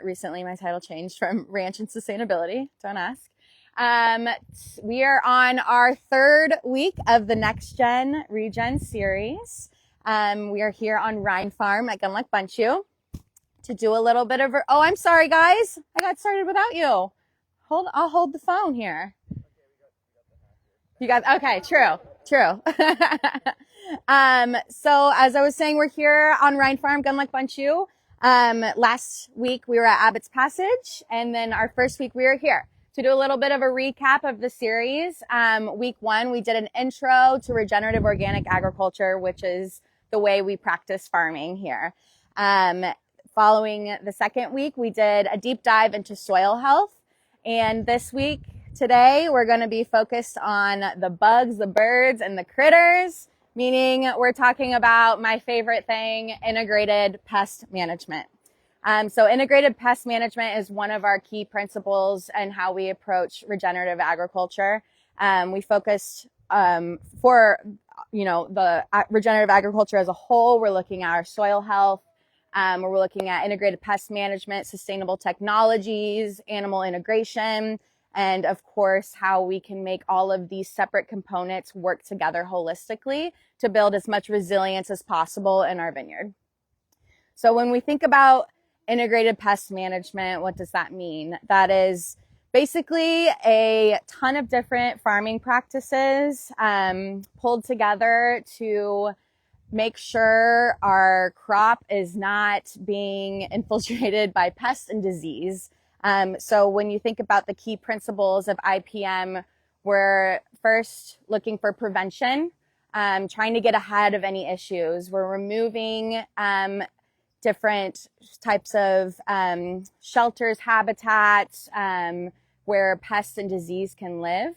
Recently, my title changed from Ranch and Sustainability. Don't ask. We are on our third week of the NexGen Regen series. We are here on Rhine Farm at Gundlach Bundschu to do a little bit of... Oh, I'm sorry, guys. I got started without you. I'll hold the phone here. You got... Okay, true. So as I was saying, we're here on Rhine Farm, Gundlach Bundschu. Last week we were at Abbot's Passage, and then our first week we were here to do a little bit of a recap of the series. Week one, we did an intro to regenerative organic agriculture, which is the way we practice farming here. Following the second week, we did a deep dive into soil health. And this week, today, we're going to be focused on the bugs, the birds, and the critters, meaning we're talking about my favorite thing, integrated pest management. So integrated pest management is one of our key principles and how we approach regenerative agriculture. We focused for the regenerative agriculture as a whole. We're looking at our soil health. We're looking at integrated pest management, sustainable technologies, animal integration, and of course, how we can make all of these separate components work together holistically to build as much resilience as possible in our vineyard. So when we think about integrated pest management, what does that mean? That is basically a ton of different farming practices pulled together to make sure our crop is not being infiltrated by pests and disease. So when you think about the key principles of IPM, we're first looking for prevention, trying to get ahead of any issues. We're removing different types of shelters, habitats where pests and disease can live.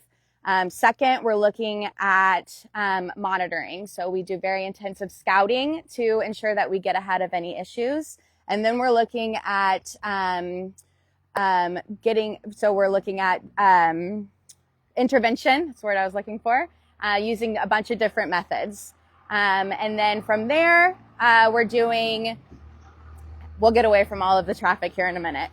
Second, we're looking at monitoring. So we do very intensive scouting to ensure that we get ahead of any issues. And then we're looking at intervention, that's the word I was looking for, using a bunch of different methods. And then from there, we'll get away from all of the traffic here in a minute.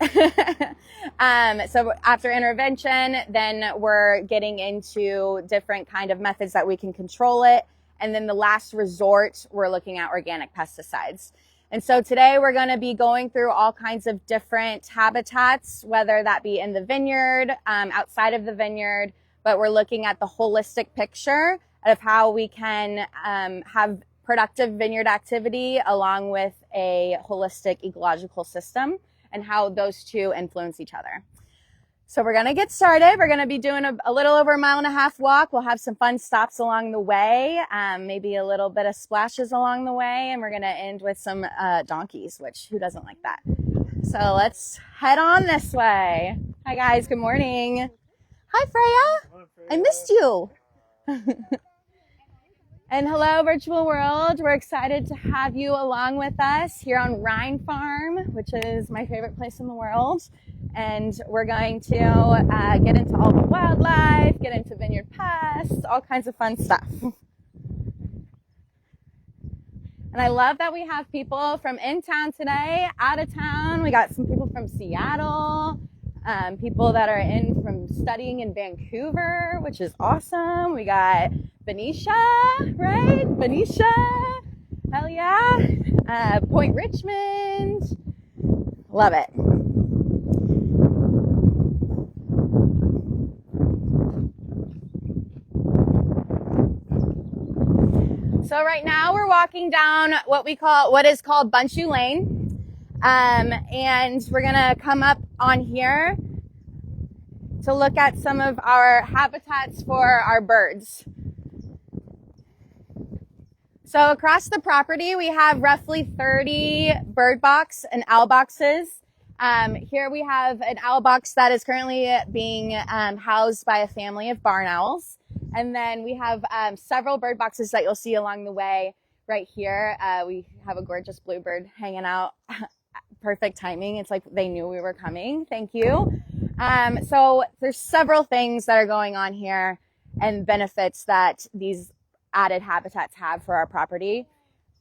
So after intervention, then we're getting into different kind of methods that we can control it. And then the last resort, we're looking at organic pesticides. And so today we're going to be going through all kinds of different habitats, whether that be in the vineyard, outside of the vineyard, but we're looking at the holistic picture of how we can have productive vineyard activity along with a holistic ecological system and how those two influence each other. So we're going to get started. We're going to be doing a little over a 1.5 mile walk. We'll have some fun stops along the way, maybe a little bit of splashes along the way, and we're going to end with some donkeys, which who doesn't like that? So let's head on this way. Hi guys, good morning. Hi Freya. Hello, Freya. I missed you. And hello, virtual world. We're excited to have you along with us here on Rhine Farm, which is my favorite place in the world. And we're going to get into all the wildlife, get into vineyard pests, all kinds of fun stuff. And I love that we have people from in town today, out of town. We got some people from Seattle, people that are from studying in Vancouver, which is awesome. We got Benicia, right? Benicia, hell yeah. Point Richmond, love it. So right now we're walking down what is called Bundschu Lane. And we're gonna come up on here to look at some of our habitats for our birds. So across the property, we have roughly 30 bird box and owl boxes. Here we have an owl box that is currently being housed by a family of barn owls. And then we have several bird boxes that you'll see along the way right here. We have a gorgeous bluebird hanging out. Perfect timing. It's like they knew we were coming. Thank you. So there's several things that are going on here and benefits that these added habitats have for our property.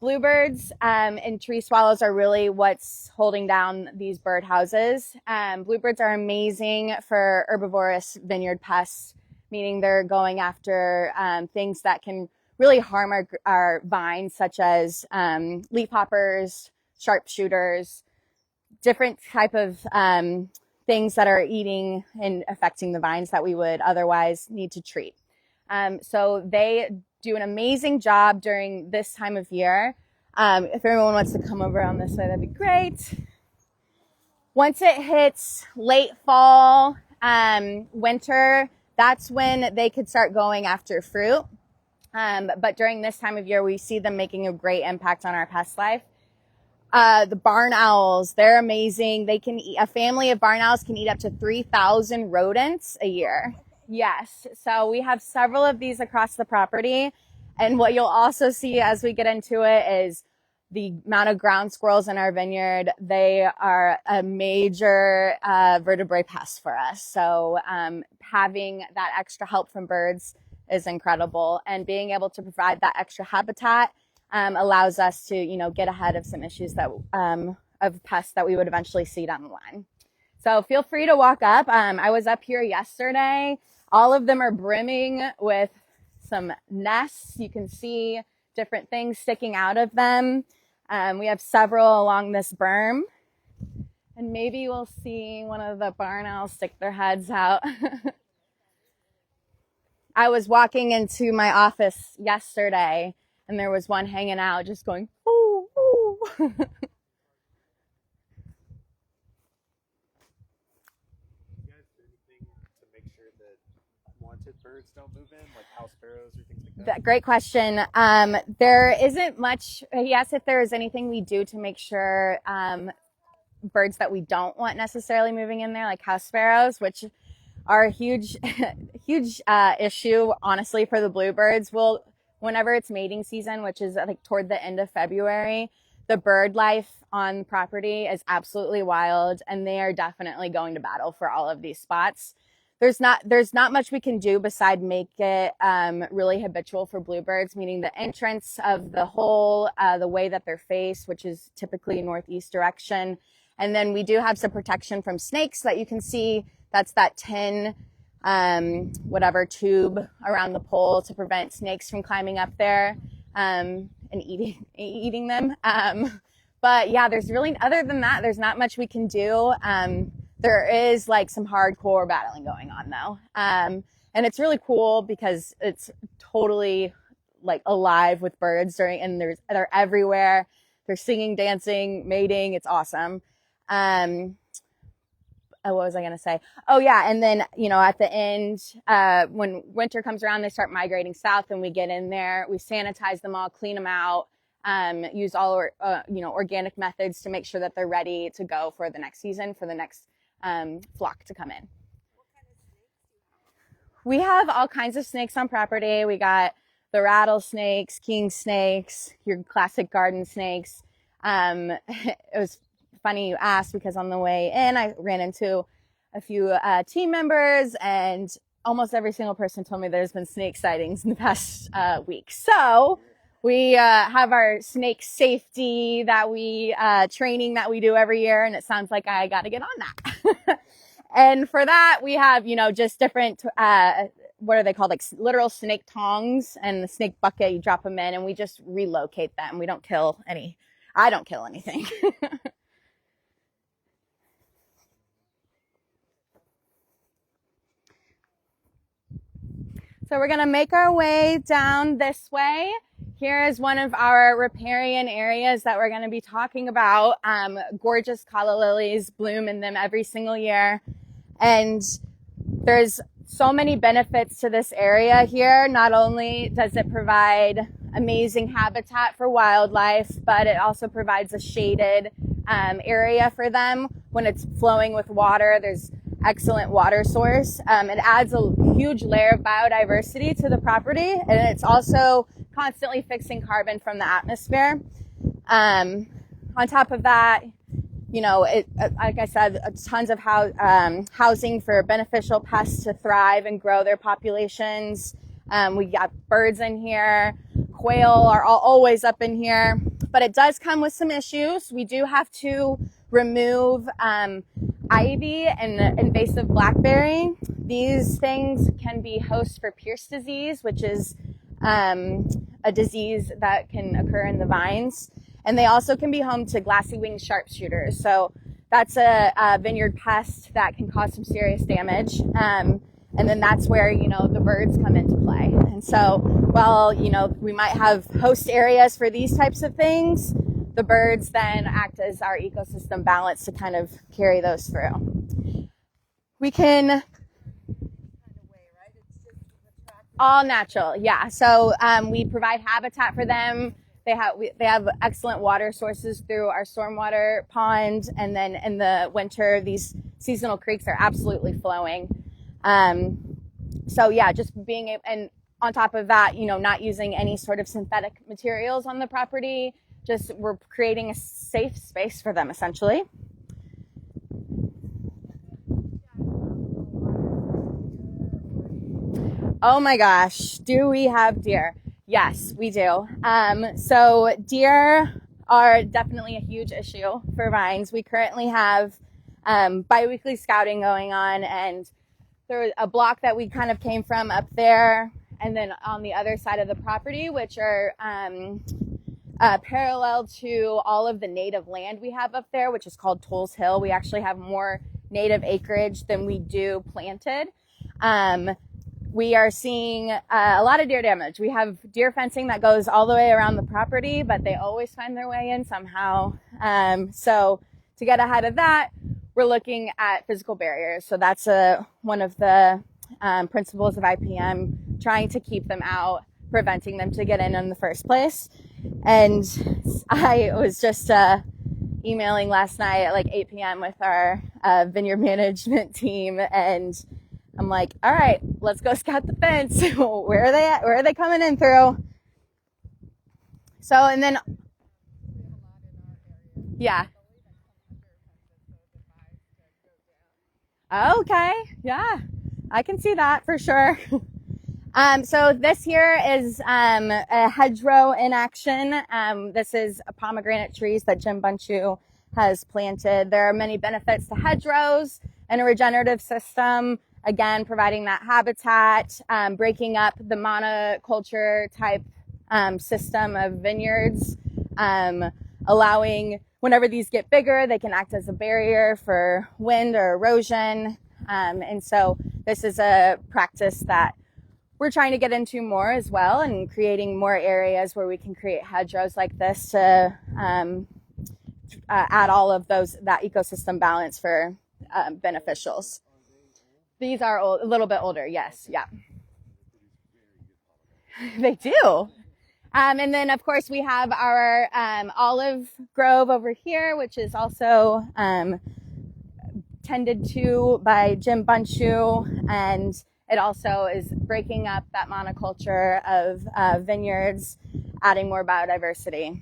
bluebirds and tree swallows are really what's holding down these bird houses. Bluebirds are amazing for herbivorous vineyard pests, meaning they're going after things that can really harm our vines, such as leafhoppers, sharpshooters, different type of things that are eating and affecting the vines that we would otherwise need to treat. So they do an amazing job during this time of year. If everyone wants to come over on this way, that'd be great. Once it hits late fall, winter, that's when they could start going after fruit. But during this time of year, we see them making a great impact on our pest life. The barn owls, they're amazing. They can eat, a family of barn owls can eat up to 3,000 rodents a year. Yes. So we have several of these across the property. And what you'll also see as we get into it is the amount of ground squirrels in our vineyard. They are a major vertebrate pest for us. So having that extra help from birds is incredible. And being able to provide that extra habitat allows us to, get ahead of some issues that of pests that we would eventually see down the line. So feel free to walk up. I was up here yesterday. All of them are brimming with some nests. You can see different things sticking out of them. We have several along this berm. And maybe we'll see one of the barn owls stick their heads out. I was walking into my office yesterday, and there was one hanging out just going, ooh, ooh. Birds don't move in, like house sparrows or things like that? Great question. There isn't much. He asked if there is anything we do to make sure birds that we don't want necessarily moving in there, like house sparrows, which are a huge issue, honestly, for the bluebirds. Whenever it's mating season, which is like toward the end of February, the bird life on property is absolutely wild, and they are definitely going to battle for all of these spots. There's not much we can do beside make it really habitual for bluebirds, meaning the entrance of the hole, the way that they're faced, which is typically northeast direction. And then we do have some protection from snakes that you can see. That's that tin, tube around the pole to prevent snakes from climbing up there and eating them. But yeah, there's really, other than that, there's not much we can do. There is like some hardcore battling going on though. And it's really cool because it's totally like alive with birds and they're everywhere. They're singing, dancing, mating. It's awesome. What was I going to say? Oh yeah. And then, at the end, when winter comes around, they start migrating south, and we get in there, we sanitize them all, clean them out, use all, organic methods to make sure that they're ready to go for the next season, for the next flock to come in. What kind of snakes do you have? We have all kinds of snakes on property. We got the rattlesnakes, king snakes, your classic garden snakes. It was funny you asked, because on the way in, I ran into a few team members, and almost every single person told me there's been snake sightings in the past week. So we have our snake safety training that we do every year, and it sounds like I got to get on that. And for that, we have, just different, what are they called? Like literal snake tongs, and the snake bucket, you drop them in, and we just relocate them. We don't kill any. I don't kill anything. So we're going to make our way down this way. Here is one of our riparian areas that we're going to be talking about. Gorgeous calla lilies bloom in them every single year. And there's so many benefits to this area here. Not only does it provide amazing habitat for wildlife, but it also provides a shaded area for them. When it's flowing with water, there's excellent water source. It adds a huge layer of biodiversity to the property, and it's also constantly fixing carbon from the atmosphere. On top of that, like I said, tons of housing for beneficial pests to thrive and grow their populations. We got birds in here. Quail are always up in here. but it does come with some issues. We do have to remove ivy and invasive blackberry. These things can be hosts for Pierce disease, which is a disease that can occur in the vines. And they also can be home to glassy-winged sharpshooters. So that's a vineyard pest that can cause some serious damage. And then that's where, the birds come into play. And so while, we might have host areas for these types of things, the birds then act as our ecosystem balance to kind of carry those through. We can... all natural, yeah. So we provide habitat for them. They have excellent water sources through our stormwater pond, and then in the winter, these seasonal creeks are absolutely flowing. So yeah, just being able, and on top of that, not using any sort of synthetic materials on the property. Just we're creating a safe space for them, essentially. Oh my gosh, do we have deer? Yes, we do. So deer are definitely a huge issue for vines. We currently have biweekly scouting going on, and there was a block that we kind of came from up there, and then on the other side of the property, which are parallel to all of the native land we have up there, which is called Toll's Hill. We actually have more native acreage than we do planted. We are seeing a lot of deer damage. We have deer fencing that goes all the way around the property, but they always find their way in somehow. So to get ahead of that, we're looking at physical barriers. So that's one of the principles of IPM, trying to keep them out, preventing them to get in the first place. And I was just emailing last night at like 8 p.m. with our vineyard management team, and I'm like, all right, let's go scout the fence. Where are they at? Where are they coming in through? So, and then, yeah. Okay, yeah, I can see that for sure. So this here is a hedgerow in action. This is pomegranate trees that Jim Bundschu has planted. There are many benefits to hedgerows and a regenerative system. Again, providing that habitat, breaking up the monoculture type system of vineyards, allowing, whenever these get bigger, they can act as a barrier for wind or erosion. And so this is a practice that we're trying to get into more as well, and creating more areas where we can create hedgerows like this to add all of that ecosystem balance for beneficials. These are a little bit older, yes, yeah. They do. And then, of course, we have our olive grove over here, which is also tended to by Jim Bundschu, and it also is breaking up that monoculture of vineyards, adding more biodiversity.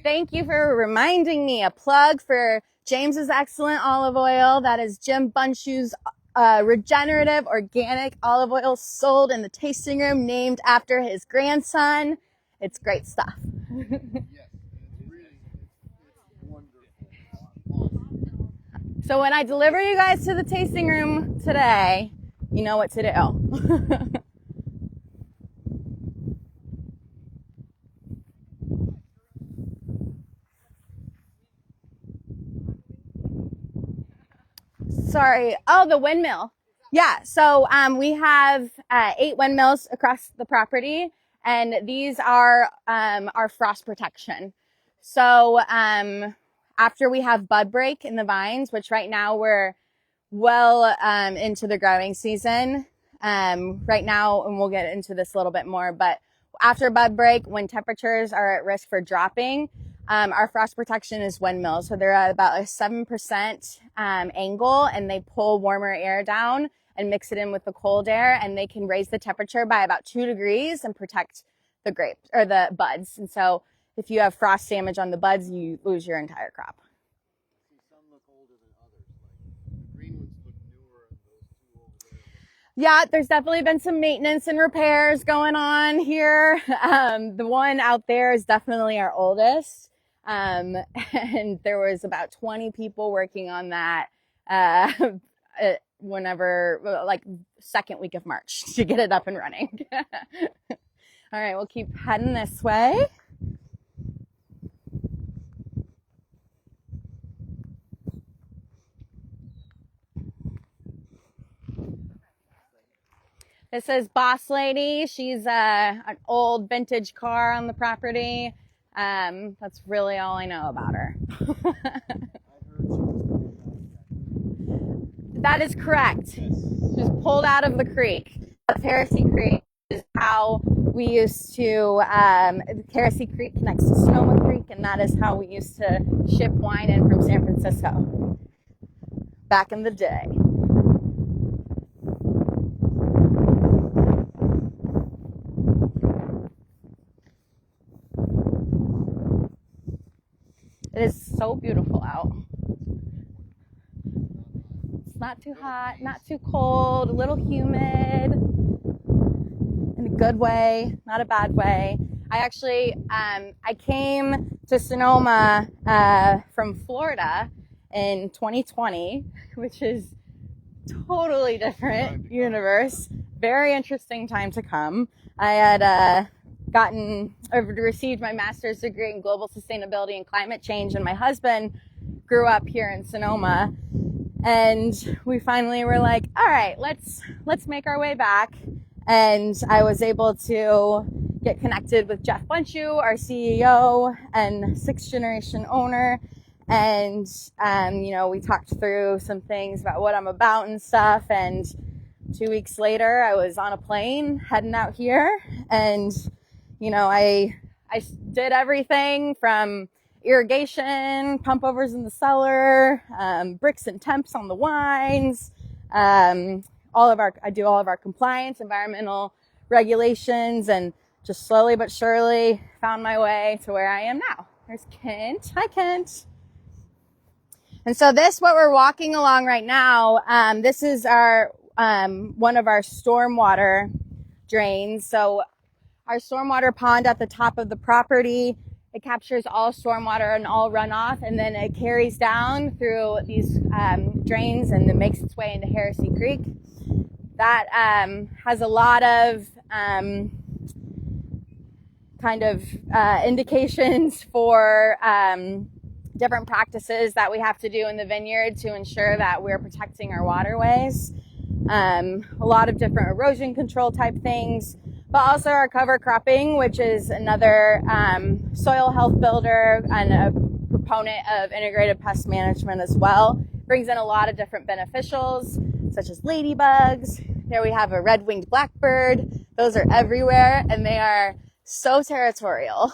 Thank you for reminding me. A plug for James's excellent olive oil. That is Jim Bundschu's regenerative organic olive oil, sold in the tasting room, named after his grandson. It's great stuff. Yes, it's wonderful. So when I deliver you guys to the tasting room today, you know what to do. Sorry. Oh, the windmill. Yeah. So we have 8 windmills across the property, and these are our frost protection. So after we have bud break in the vines, which right now we're well into the growing season right now, and we'll get into this a little bit more, but after bud break, when temperatures are at risk for dropping, our frost protection is windmills. So they're at about a 7% angle, and they pull warmer air down and mix it in with the cold air, and they can raise the temperature by about 2 degrees and protect the grapes or the buds. And so if you have frost damage on the buds, you lose your entire crop. See, some look older than others. Like the green ones look newer, and those two over there Yeah, there's definitely been some maintenance and repairs going on here. The one out there is definitely our oldest. And there was about 20 people working on that uh, whenever, like, second week of March to get it up and running. All right, we'll keep heading this way. This is Boss Lady. She's an old vintage car on the property. That's really all I know about her. That is correct. She was pulled out of the creek. Heresy Creek is how we used to, Heresy Creek connects to Sonoma Creek, and that is how we used to ship wine in from San Francisco back in the day. It is so beautiful out. It's not too hot, not too cold, a little humid, in a good way, not a bad way. I actually, I came to Sonoma from Florida in 2020, which is totally different universe. Very interesting time to come. I had received my master's degree in global sustainability and climate change, and my husband grew up here in Sonoma, and we finally were like, all right, let's make our way back. And I was able to get connected with Gundlach Bundschu, our CEO and sixth generation owner, and we talked through some things about what I'm about and stuff. And 2 weeks later, I was on a plane heading out here, and I did everything from irrigation, pump overs in the cellar, bricks and temps on the wines, I do all of our compliance, environmental regulations, and just slowly but surely found my way to where I am now. There's Kent. Hi, Kent. And so what we're walking along right now, this is our one of our stormwater drains. So our stormwater pond at the top of the property, it captures all stormwater and all runoff, and then it carries down through these drains and it makes its way into Heresy Creek. That has a lot of indications for different practices that we have to do in the vineyard to ensure that we're protecting our waterways. A lot of different erosion control type things, but also our cover cropping, which is another soil health builder and a proponent of integrated pest management as well. Brings in a lot of different beneficials, such as ladybugs. There we have a red-winged blackbird. Those are everywhere, and they are so territorial.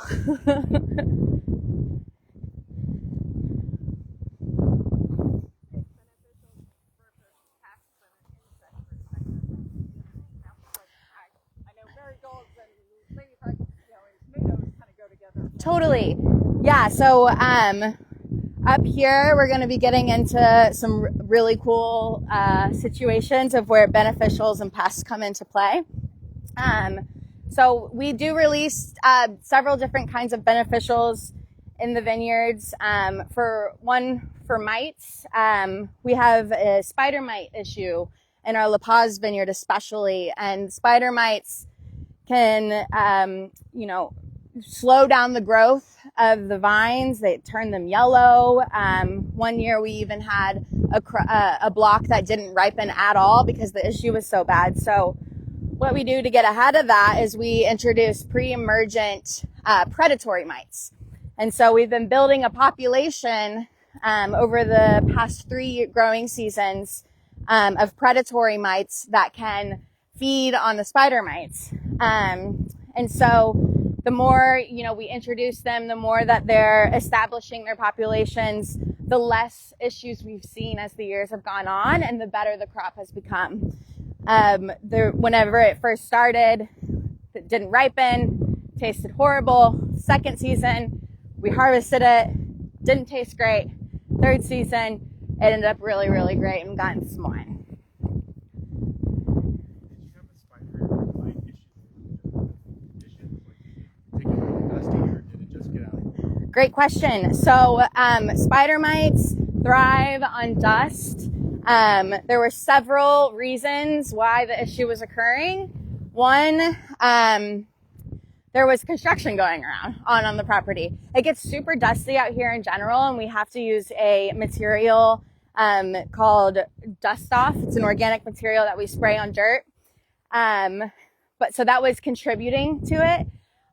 Totally. Yeah, so up here we're going to be getting into some really cool situations of where beneficials and pests come into play. So we do release several different kinds of beneficials in the vineyards. For mites, we have a spider mite issue in our La Paz vineyard especially, and spider mites can slow down the growth of the vines. They turn them yellow. One year we even had a block that didn't ripen at all because the issue was so bad. So what we do to get ahead of that is we introduce pre-emergent predatory mites. And so we've been building a population over the past 3 growing seasons of predatory mites that can feed on the spider mites. And so the more, we introduce them, the more that they're establishing their populations, the less issues we've seen as the years have gone on, and the better the crop has become. Whenever it first started, it didn't ripen, tasted horrible. Second season, we harvested it, didn't taste great. Third season, it ended up really, really great and gotten some wine. Great question. So spider mites thrive on dust. There were several reasons why the issue was occurring. One, there was construction going on the property. It gets super dusty out here in general, and we have to use a material called dust off. It's an organic material that we spray on dirt. But so that was contributing to it.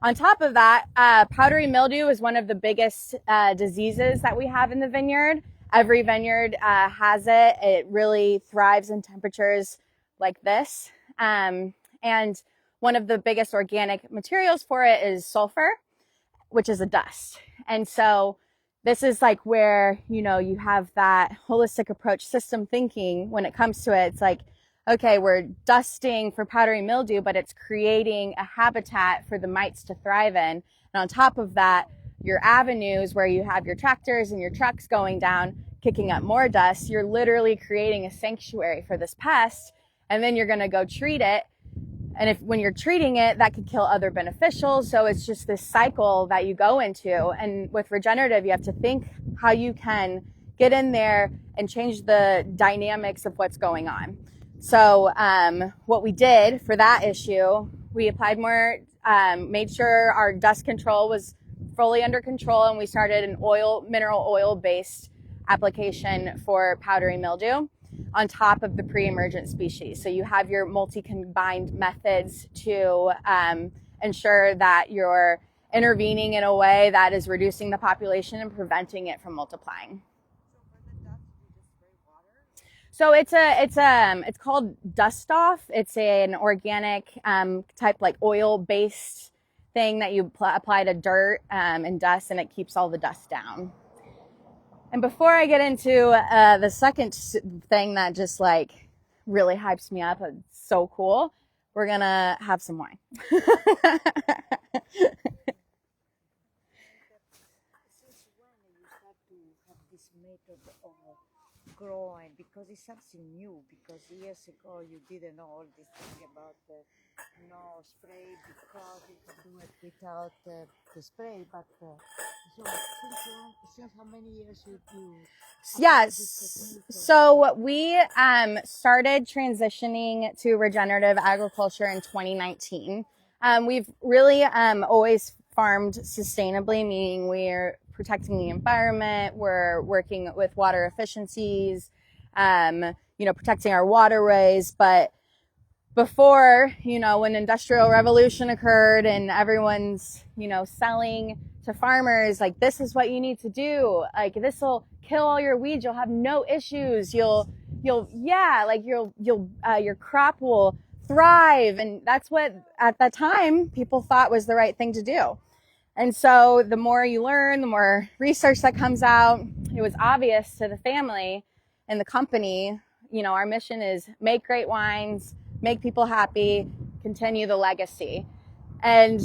On top of that, powdery mildew is one of the biggest diseases that we have in the vineyard. Every vineyard has it. It really thrives in temperatures like this. And one of the biggest organic materials for it is sulfur, which is a dust. And so this is like where, you have that holistic approach system thinking when it comes to it. It's like, okay, we're dusting for powdery mildew, but it's creating a habitat for the mites to thrive in. And on top of that, your avenues where you have your tractors and your trucks going down, kicking up more dust, you're literally creating a sanctuary for this pest. And then you're going to go treat it. And when you're treating it, that could kill other beneficials. So it's just this cycle that you go into. And with regenerative, you have to think how you can get in there and change the dynamics of what's going on. So what we did for that issue, we applied more, made sure our dust control was fully under control, and we started an mineral oil-based application for powdery mildew on top of the pre-emergent species. So you have your multi-combined methods to ensure that you're intervening in a way that is reducing the population and preventing it from multiplying. So it's called dust off. It's an organic type like oil-based thing that you apply to dirt and dust, and it keeps all the dust down. And before I get into the second thing that just like really hypes me up, it's so cool, we're gonna have some wine. Since when you start to have this method of growing? Because it's something new. Because years ago you didn't know all this thing about no spray because you can do it without the spray. But so since how many years you do? Yes. So we started transitioning to regenerative agriculture in 2019. We've really always farmed sustainably, meaning we're protecting the environment. We're working with water efficiencies, protecting our waterways. But before, when industrial revolution occurred and everyone's, selling to farmers, like, this is what you need to do. Like, this will kill all your weeds. You'll have no issues. Your crop will thrive. And that's what at that time people thought was the right thing to do. And so the more you learn, the more research that comes out, it was obvious to the family and the company, our mission is make great wines, make people happy, continue the legacy. And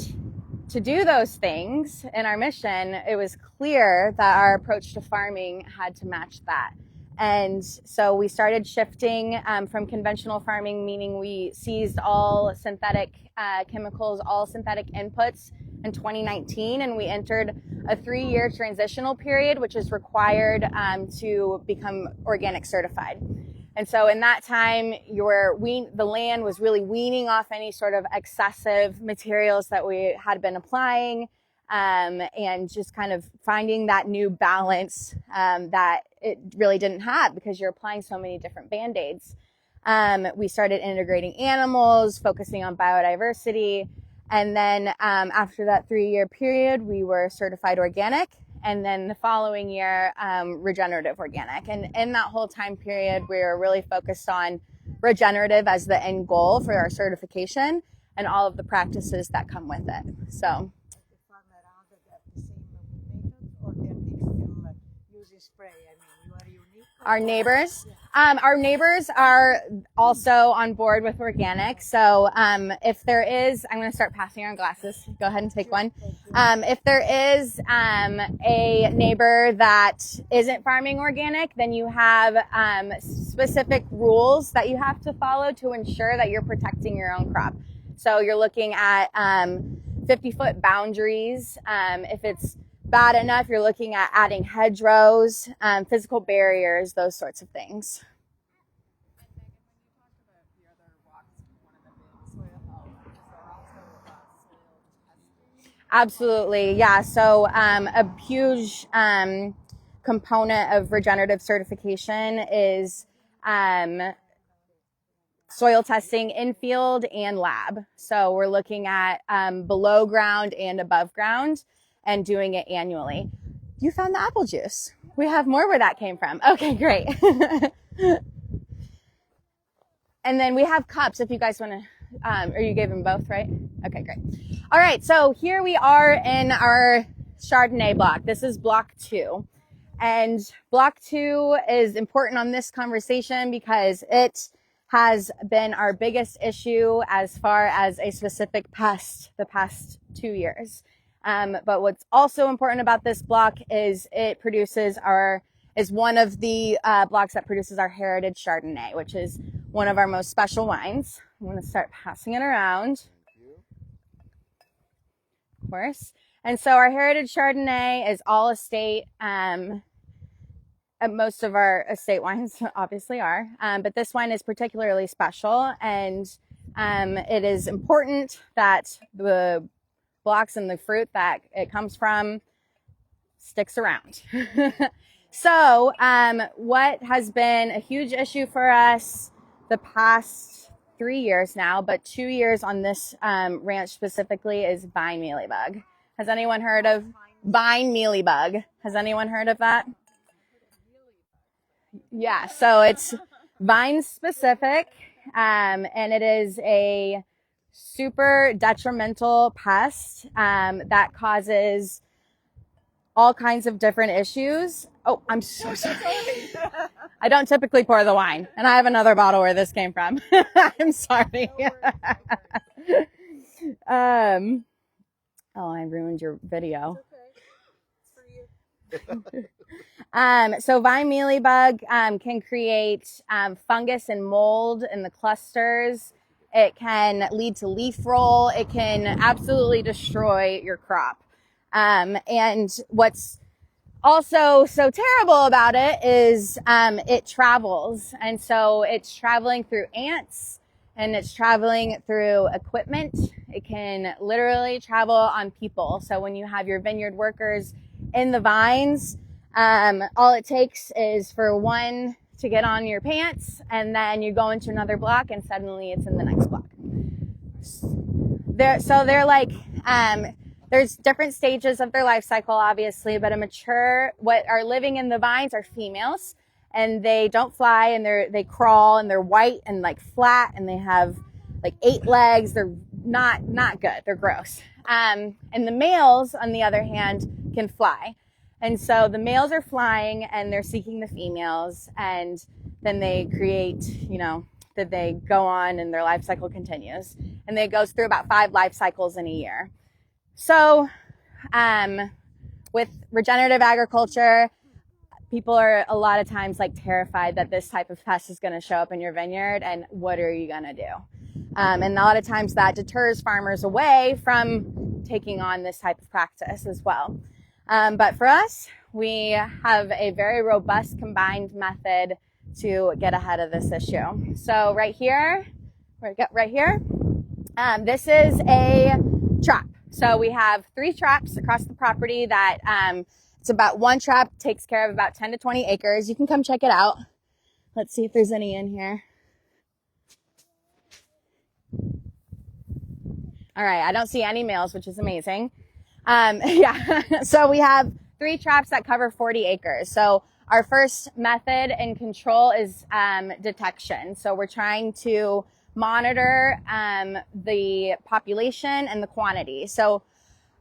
to do those things in our mission, it was clear that our approach to farming had to match that. And so we started shifting from conventional farming, meaning we seized all synthetic chemicals, all synthetic inputs in 2019, and we entered a 3-year transitional period, which is required to become organic certified. And so in that time, the land was really weaning off any sort of excessive materials that we had been applying, and just kind of finding that new balance that it really didn't have because you're applying so many different Band-Aids. We started integrating animals, focusing on biodiversity. And then after that 3-year period, we were certified organic. And then the following year, regenerative organic. And in that whole time period, we were really focused on regenerative as the end goal for our certification and all of the practices that come with it. So. Spray. I mean, you are unique. Our neighbors are also on board with organic. So if there is, I'm going to start passing around glasses. Go ahead and take one. If there is a neighbor that isn't farming organic, then you have specific rules that you have to follow to ensure that you're protecting your own crop. So you're looking at 50-foot boundaries. If it's bad enough, you're looking at adding hedgerows, physical barriers, those sorts of things. Absolutely, yeah. So a huge component of regenerative certification is soil testing in field and lab. So we're looking at below ground and above ground and doing it annually. You found the apple juice. We have more where that came from. Okay, great. And then we have cups if you guys want to, or you gave them both, right? Okay, great. All right, so here we are in our Chardonnay block. This is block 2. And block 2 is important on this conversation because it has been our biggest issue as far as a specific pest the past 2 years. But what's also important about this block is it is one of the blocks that produces our heritage Chardonnay, which is one of our most special wines. I'm going to start passing it around. Of course. And so our heritage Chardonnay is all estate. Most of our estate wines obviously are, but this wine is particularly special, and it is important that the blocks and the fruit that it comes from sticks around. So what has been a huge issue for us the past 3 years now, but 2 years on this ranch specifically, is vine mealybug. Has anyone heard of vine mealybug? Has anyone heard of that? Yeah, so it's vine specific, and it is a super detrimental pest that causes all kinds of different issues. Oh, I'm so sorry. I don't typically pour the wine, and I have another bottle where this came from. I'm sorry. Oh, I ruined your video. So vine mealybug can create fungus and mold in the clusters. It can lead to leaf roll. It can absolutely destroy your crop. And what's also so terrible about it is it travels. And so it's traveling through ants, and it's traveling through equipment. It can literally travel on people. So when you have your vineyard workers in the vines, all it takes is for one to get on your pants, and then you go into another block and suddenly it's in the next block. They're like, there's different stages of their life cycle, obviously, but what are living in the vines are females, and they don't fly, and they crawl, and they're white and like flat, and they have like 8 legs. They're not good. They're gross. And the males, on the other hand, can fly. And so the males are flying and they're seeking the females, and then they create, that they go on and their life cycle continues. And it goes through about 5 life cycles in a year. So with regenerative agriculture, people are a lot of times like terrified that this type of pest is going to show up in your vineyard, and what are you going to do? And a lot of times that deters farmers away from taking on this type of practice as well. But for us, we have a very robust combined method to get ahead of this issue. So right here, this is a trap. So we have 3 traps across the property that it's about one trap takes care of about 10 to 20 acres. You can come check it out. Let's see if there's any in here. All right, I don't see any males, which is amazing. So we have 3 traps that cover 40 acres. So our first method in control is detection. So we're trying to monitor the population and the quantity. So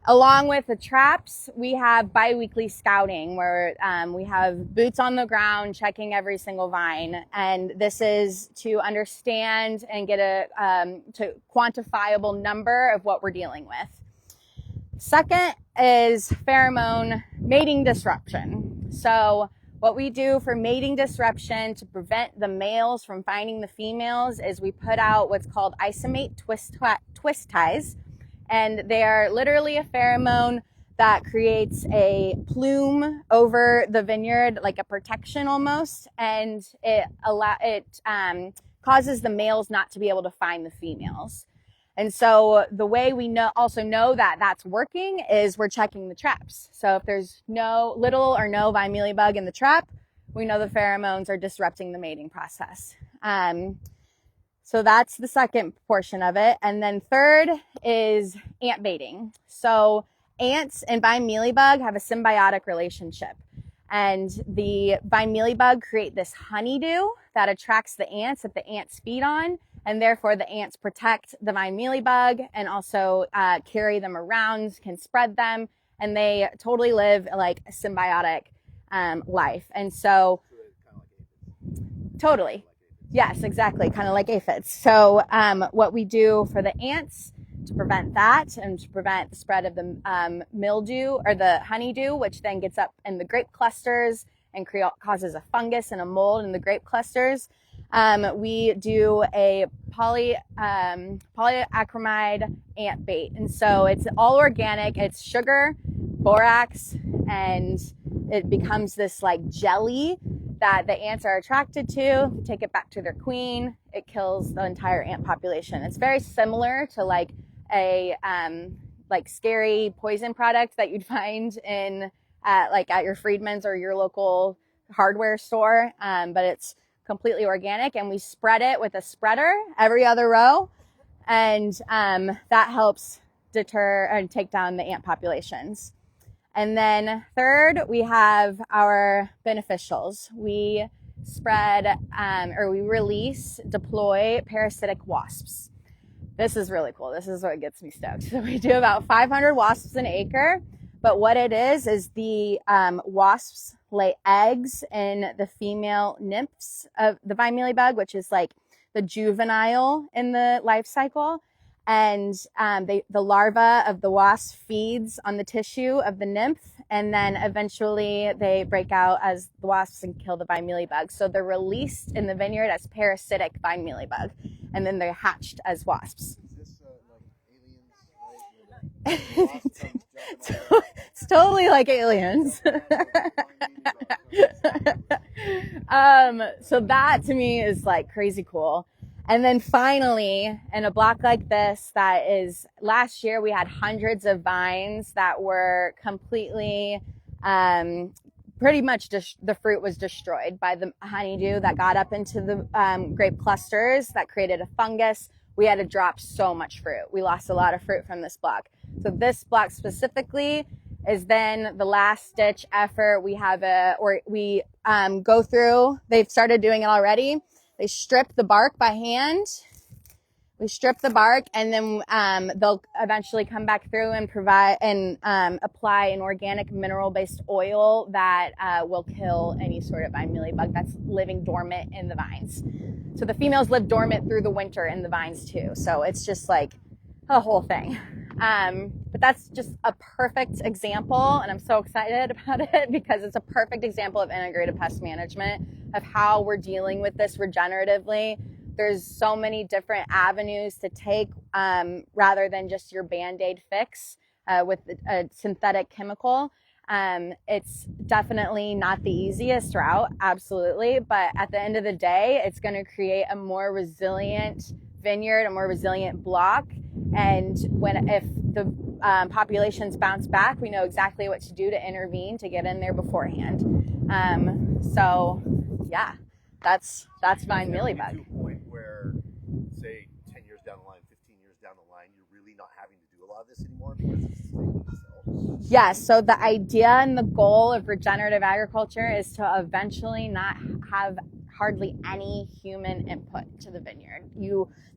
along with the traps, we have biweekly scouting where we have boots on the ground checking every single vine. And this is to understand and get a quantifiable number of what we're dealing with. Second is pheromone mating disruption. So what we do for mating disruption to prevent the males from finding the females is we put out what's called isomate twist ties. And they are literally a pheromone that creates a plume over the vineyard, like a protection almost, and it causes the males not to be able to find the females. And so the way we also know that that's working is we're checking the traps. So if there's little or no vine mealybug in the trap, we know the pheromones are disrupting the mating process. So that's the second portion of it. And then third is ant baiting. So ants and vine mealybug have a symbiotic relationship. And the vine mealybug create this honeydew that attracts the ants that the ants feed on. And therefore the ants protect the vine mealybug and also carry them around, can spread them. And they totally live like a symbiotic life. And so totally. Yes, exactly. Kind of like aphids. So what we do for the ants to prevent that and to prevent the spread of the mildew or the honeydew, which then gets up in the grape clusters and causes a fungus and a mold in the grape clusters, we do a polyacromide ant bait. And so it's all organic. It's sugar, borax, and it becomes this like jelly that the ants are attracted to. Take it back to their queen. It kills the entire ant population. It's very similar to like a scary poison product that you'd find in at your Friedman's or your local hardware store, but it's completely organic, and we spread it with a spreader every other row, and that helps deter and take down the ant populations. And then third, we have our beneficials. We spread we deploy parasitic wasps. This is really cool. This is what gets me stoked. So we do about 500 wasps an acre, but what it is the wasps lay eggs in the female nymphs of the vine mealybug, which is like the juvenile in the life cycle. And the larva of the wasp feeds on the tissue of the nymph, and then eventually they break out as the wasps and kill the vine mealybug. So they're released in the vineyard as parasitic vine mealybug, and then they're hatched as wasps. Is this aliens? It's totally like aliens. So that to me is like crazy cool. And then finally, in a block like this, last year we had hundreds of vines that were completely, pretty much the fruit was destroyed by the honeydew that got up into the grape clusters that created a fungus. We had to drop so much fruit. We lost a lot of fruit from this block. So this block specifically is then the last ditch effort. We go through, they've started doing it already. They strip the bark by hand. We strip the bark, and then they'll eventually come back through and provide and apply an organic mineral-based oil that will kill any sort of vine mealybug that's living dormant in the vines. So the females live dormant through the winter in the vines too. So it's just like a whole thing. But that's just a perfect example, and I'm so excited about it because it's a perfect example of integrated pest management, of how we're dealing with this regeneratively. There's so many different avenues to take rather than just your Band-Aid fix with a synthetic chemical. It's definitely not the easiest route, absolutely, but at the end of the day, it's going to create a more resilient vineyard, a more resilient block. And if the populations bounce back, we know exactly what to do to intervene to get in there beforehand. So yeah, that's vine mealybug. To a point where, say, 10 years down the line, 15 years down the line, you're really not having to do a lot of this anymore because it's sustaining itself. Yes, so the idea and the goal of regenerative agriculture is to eventually not have hardly any human input to the vineyard.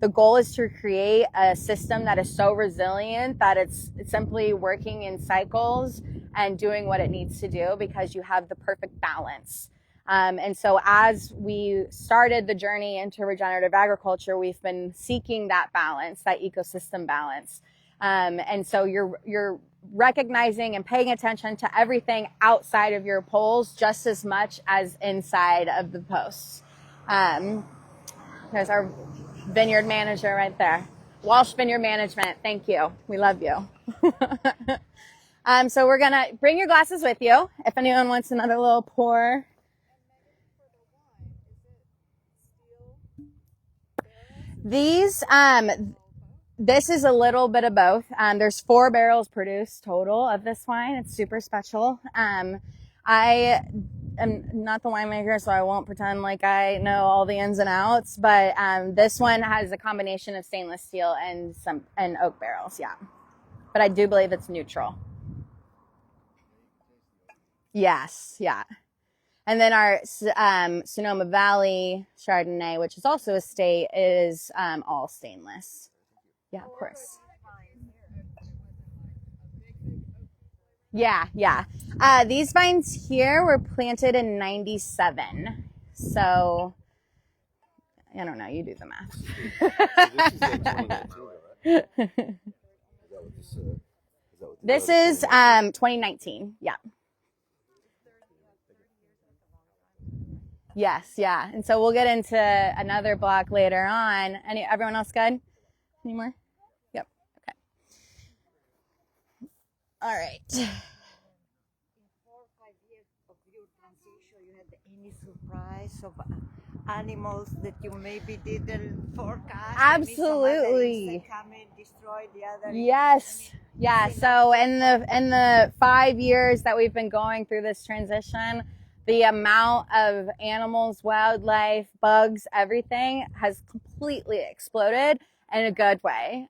The goal is to create a system that is so resilient that it's simply working in cycles and doing what it needs to do because you have the perfect balance. And so as we started the journey into regenerative agriculture, we've been seeking that balance, that ecosystem balance. And so you're recognizing and paying attention to everything outside of your poles just as much as inside of the posts. There's our vineyard manager right there. Walsh Vineyard Management, thank you. We love you. So we're gonna bring your glasses with you if anyone wants another little pour. These, this is a little bit of both. There's 4 barrels produced total of this wine. It's super special. I am not the winemaker, so I won't pretend like I know all the ins and outs, but this one has a combination of stainless steel and oak barrels, yeah. But I do believe it's neutral. Yes, yeah. And then our Sonoma Valley Chardonnay, which is also estate, is all stainless. Yeah, of course. Yeah, yeah. These vines here were planted in 97. So, I don't know. You do the math. This is 2019. Yeah. Yes, yeah. And so we'll get into another block later on. Everyone else good? Any more? Yep. Okay. All right. In 4 or 5 years of your transition, you had any surprise of animals that you maybe didn't forecast? Absolutely. Come and destroy the other. Yes. Yeah. So in the 5 years that we've been going through this transition, the amount of animals, wildlife, bugs, everything has completely exploded in a good way.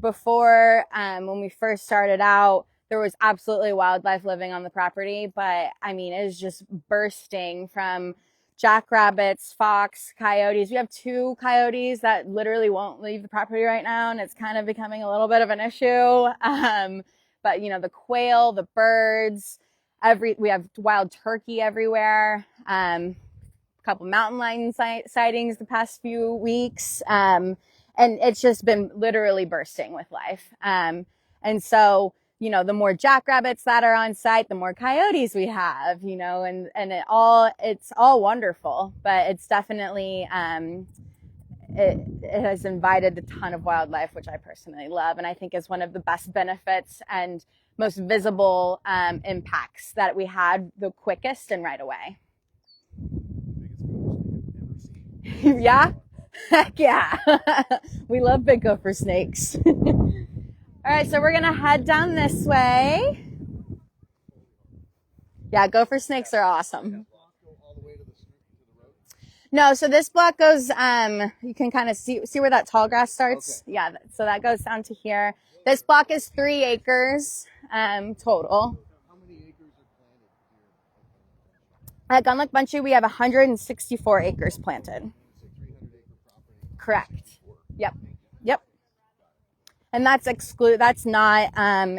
Before when we first started out, there was absolutely wildlife living on the property, but I mean, it was just bursting from jackrabbits, fox, coyotes. We have 2 coyotes that literally won't leave the property right now, and it's kind of becoming a little bit of an issue. But the quail, the birds, we have wild turkey everywhere. A couple mountain lion sightings the past few weeks. And it's just been literally bursting with life. And so, the more jackrabbits that are on site, the more coyotes we have, and it's all wonderful, but it's definitely, it has invited a ton of wildlife, which I personally love. And I think is one of the best benefits and most visible impacts that we had the quickest and right away. Yeah? Heck yeah. We love big gopher snakes. All right, so we're going to head down this way. Yeah, gopher snakes are awesome. No, so this block goes, you can kind of see where that tall grass starts? Okay. Yeah, so that goes down to here. This block is 3 acres total. How many acres are planted here? At Gundlach Bundschu, we have 164 acres planted. 300-acre property. Correct. Yep. And that's not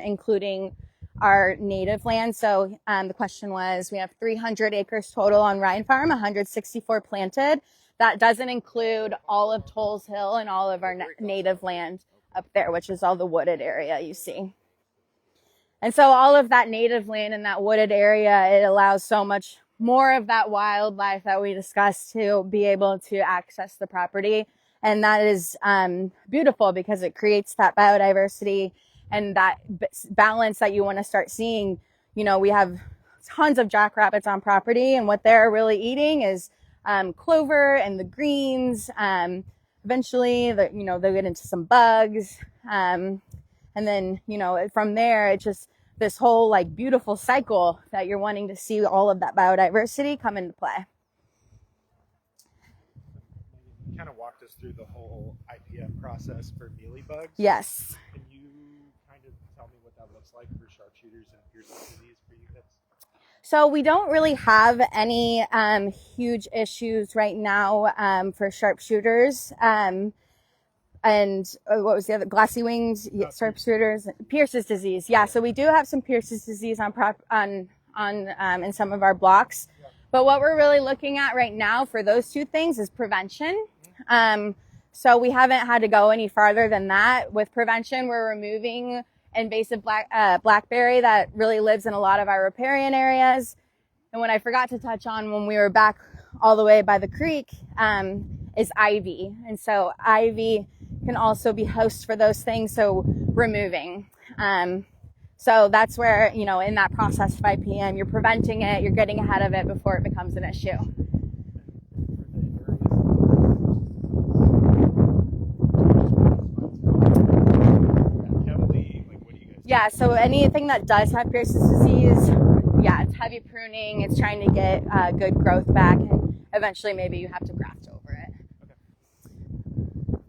including our native land. So the question was, we have 300 acres total on Ryan Farm, 164 planted. That doesn't include all of Tolls Hill and all of our native land up there, which is all the wooded area you see. And so all of that native land in that wooded area, it allows so much more of that wildlife that we discussed to be able to access the property. And that is beautiful because it creates that biodiversity and that balance that you want to start seeing. We have tons of jackrabbits on property, and what they're really eating is clover and the greens. Eventually, they'll get into some bugs. And then, from there, it's just this whole beautiful cycle that you're wanting to see all of that biodiversity come into play. You kind of walked us through the whole IPM process for mealybugs. Yes. Can you kind of tell me what that looks like for sharpshooters and Pearson's disease for you guys? So we don't really have any huge issues right now for sharpshooters. And what was the other? Glassy wings, sharpshooters, Pierce's disease. Yeah, so we do have some Pierce's disease in some of our blocks. Yeah. But what we're really looking at right now for those 2 things is prevention. So we haven't had to go any farther than that. With prevention, we're removing invasive blackberry that really lives in a lot of our riparian areas. And what I forgot to touch on when we were back all the way by the creek is ivy. And so ivy can also be host for those things, so removing. So that's where, you know, in that process 5 p.m., you're preventing it, you're getting ahead of it before it becomes an issue. Yeah, so anything that does have Pierce's disease, yeah, it's heavy pruning. It's trying to get good growth back, and eventually maybe you have to graft over it. Okay.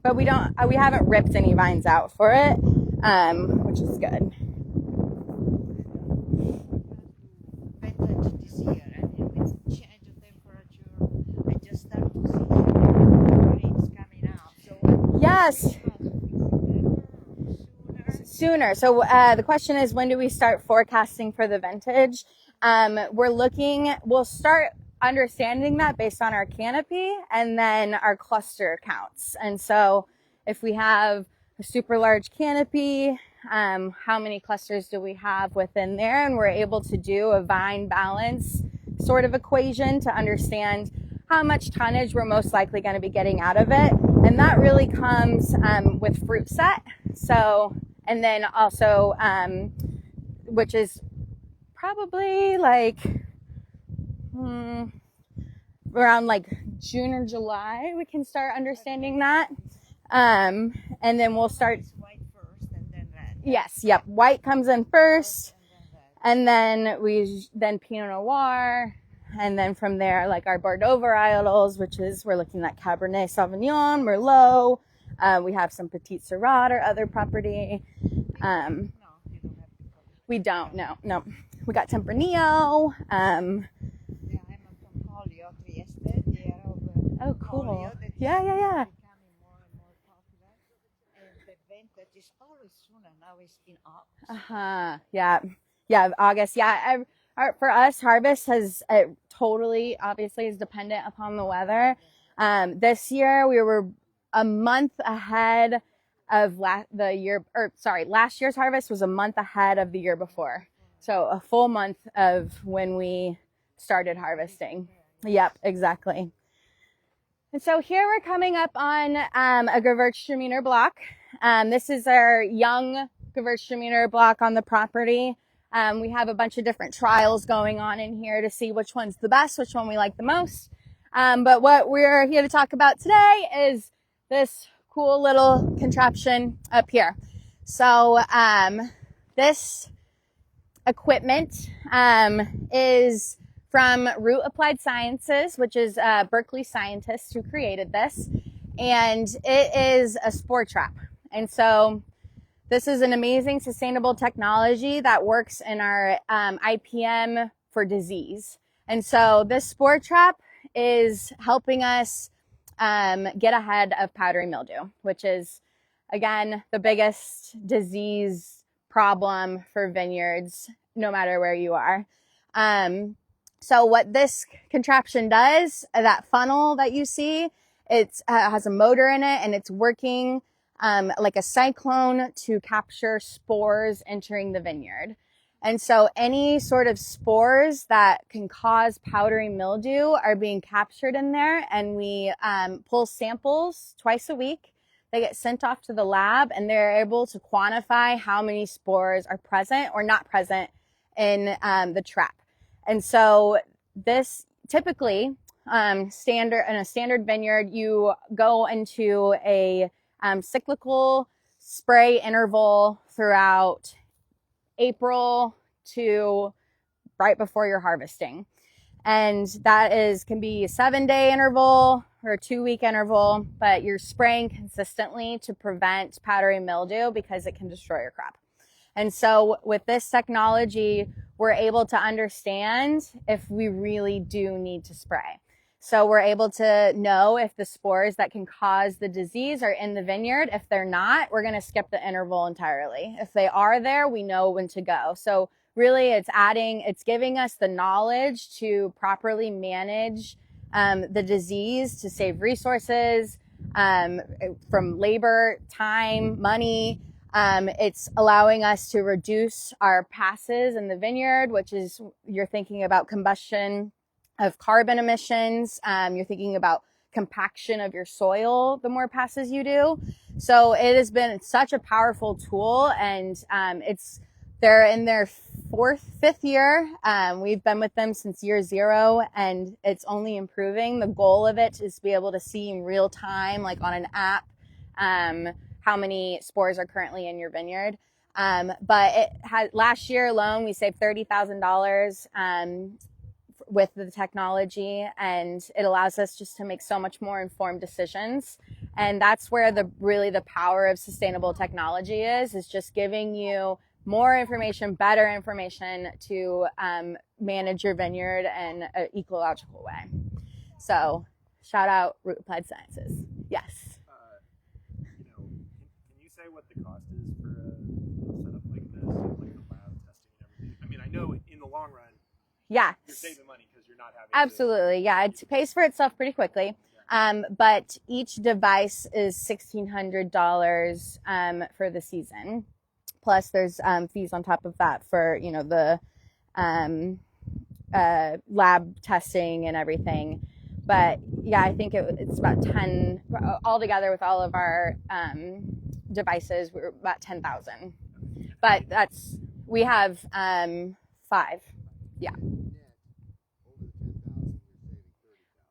But we haven't ripped any vines out for it, which is good. Vintage this year, and with change of temperature, I just start to see grapes coming out. So Yes. Sooner. So the question is, when do we start forecasting for the vintage? We'll start understanding that based on our canopy and then our cluster counts. And so if we have a super large canopy, how many clusters do we have within there? And we're able to do a vine balance sort of equation to understand how much tonnage we're most likely going to be getting out of it. And that really comes with fruit set. So, and then also, which is probably like around like June or July, we can start understanding that. And then we'll start. white first and then red. Yes, yep. White comes in first, and then then Pinot Noir, and then from there, like our Bordeaux varietals, which is we're looking at Cabernet Sauvignon, Merlot. We have some Petit Syrah or other property. We don't. No. We got Tempranillo. Yeah, I'm from Polio, Trieste. Oh, cool. Polio, Yeah. becoming more and more popular. And the vintage is always sooner. Now it's in August. Yeah. August. Yeah. For us, harvest has totally, obviously, is dependent upon the weather. This year we were a month ahead of last year's harvest was a month ahead of the year before. So a full month of when we started harvesting. Yep, exactly. And so here we're coming up on a Gewürztraminer block. This is our young Gewürztraminer block on the property. We have a bunch of different trials going on in here to see which one's the best, which one we like the most. But what we're here to talk about today is this cool little contraption up here. So this equipment is from Root Applied Sciences, which is Berkeley scientists who created this, and it is a spore trap. And so this is an amazing sustainable technology that works in our IPM for disease. And so this spore trap is helping us get ahead of powdery mildew, which is, again, the biggest disease problem for vineyards, no matter where you are. So what this contraption does, that funnel that you see, it has a motor in it, and it's working like a cyclone to capture spores entering the vineyard. And so any sort of spores that can cause powdery mildew are being captured in there, and we pull samples twice a week. They get sent off to the lab, and they're able to quantify how many spores are present or not present in the trap. And so this typically in a standard vineyard, you go into a cyclical spray interval throughout April to right before you're harvesting. And that can be a 7-day interval or a 2-week interval, but you're spraying consistently to prevent powdery mildew because it can destroy your crop. And so with this technology, we're able to understand if we really do need to spray. So we're able to know if the spores that can cause the disease are in the vineyard. If they're not, we're going to skip the interval entirely. If they are there, we know when to go. So really it's giving us the knowledge to properly manage the disease, to save resources from labor, time, money. It's allowing us to reduce our passes in the vineyard, which is, you're thinking about combustion of carbon emissions. You're thinking about compaction of your soil the more passes you do. So it has been such a powerful tool, and it's They're in their fifth year. We've been with them since year 0, and it's only improving. The goal of it is to be able to see in real time, like on an app, how many spores are currently in your vineyard. But it had, last year alone, we saved $30,000 with the technology, and it allows us just to make so much more informed decisions. And that's where really the power of sustainable technology is just giving you more information, better information to manage your vineyard in an ecological way. So shout out Root Applied Sciences. Yes. Can you say what the cost is for a setup like this, like the lab testing and everything? I mean, I know in the long run, yeah, you're saving money because you're not having absolutely. Yeah, it pays for itself pretty quickly. But each device is $1,600 for the season. Plus, there's fees on top of that for the lab testing and everything. But yeah, I think it's about 10 altogether with all of our devices. We're about 10,000. But we have 5. Yeah.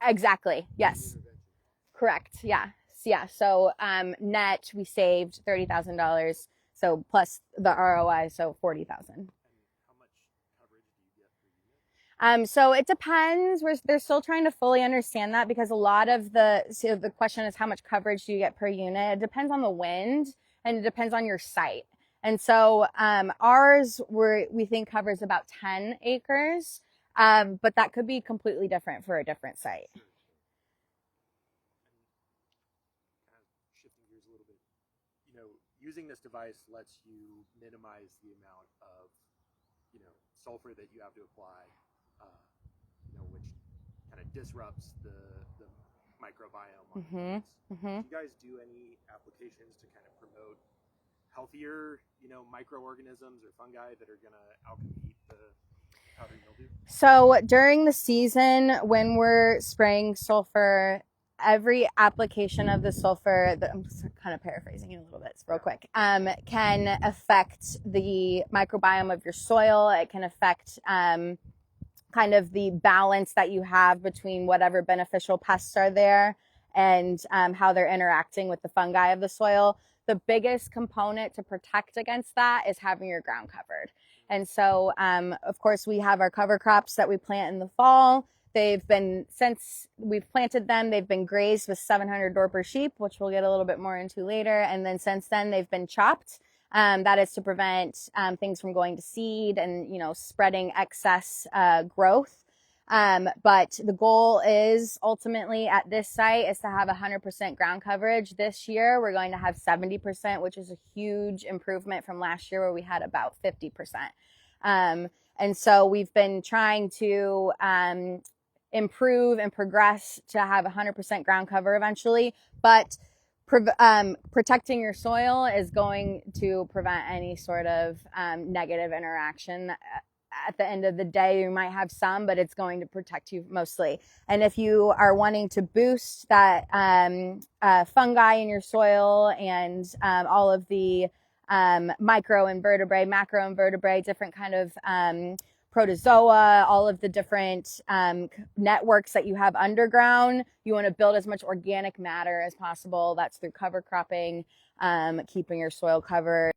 Exactly. Yes. Correct. Yeah. So net we saved $30,000. So plus the ROI, so $40,000. How much coverage do you get per unit? So it depends. They're still trying to fully understand that, because a lot of the question is how much coverage do you get per unit? It depends on the wind, and it depends on your site. And so ours we think covers about 10 acres, but that could be completely different for a different site. Using this device lets you minimize the amount of, sulfur that you have to apply, which kind of disrupts the microbiome on plants. Do you guys do any applications to kind of promote healthier, microorganisms or fungi that are going to outcompete the powdery mildew? So during the season, when we're spraying sulfur, every application of the sulfur, I'm just kind of paraphrasing it a little bit real quick, can affect the microbiome of your soil. It can affect kind of the balance that you have between whatever beneficial pests are there and how they're interacting with the fungi of the soil. The biggest component to protect against that is having your ground covered. And so, of course, we have our cover crops that we plant in the fall. Since we've planted them, they've been grazed with 700 Dorper sheep, which we'll get a little bit more into later. And then since then, they've been chopped. That is to prevent things from going to seed and, spreading excess growth. But the goal is ultimately at this site is to have 100% ground coverage. This year, we're going to have 70%, which is a huge improvement from last year where we had about 50%. And so we've been trying to improve and progress to have 100% ground cover eventually, but protecting your soil is going to prevent any sort of negative interaction. At the end of the day, you might have some, but it's going to protect you mostly. And if you are wanting to boost that fungi in your soil and all of the microinvertebrate, macroinvertebrate, different kind of protozoa, all of the different networks that you have underground, you want to build as much organic matter as possible. That's through cover cropping, keeping your soil covered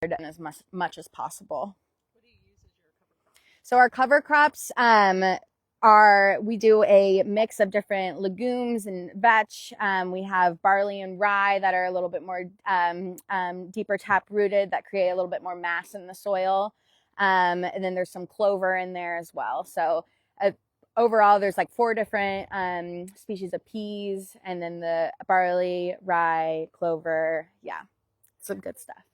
and as much as possible. What do you use as your cover crop? So our cover crops we do a mix of different legumes and vetch. We have barley and rye that are a little bit more deeper tap rooted that create a little bit more mass in the soil. And then there's some clover in there as well. So overall, there's like 4 different species of peas, and then the barley, rye, clover. Yeah, some good stuff.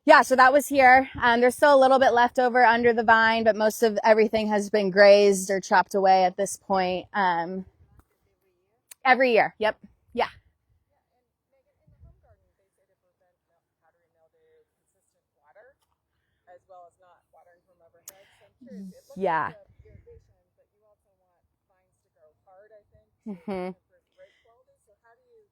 Yeah, so that was here. There's still a little bit left over under the vine, but most of everything has been grazed or chopped away at this point. Every year. Yep. Yeah. And Megan, in the home garden, they say to prevent powdery mildew, consistent water, as well as not watering from overhead. So I'm curious. It looks Yeah. like irrigation, but you also want vines to grow hard, I think, to Mhm. improve grape quality. So how do you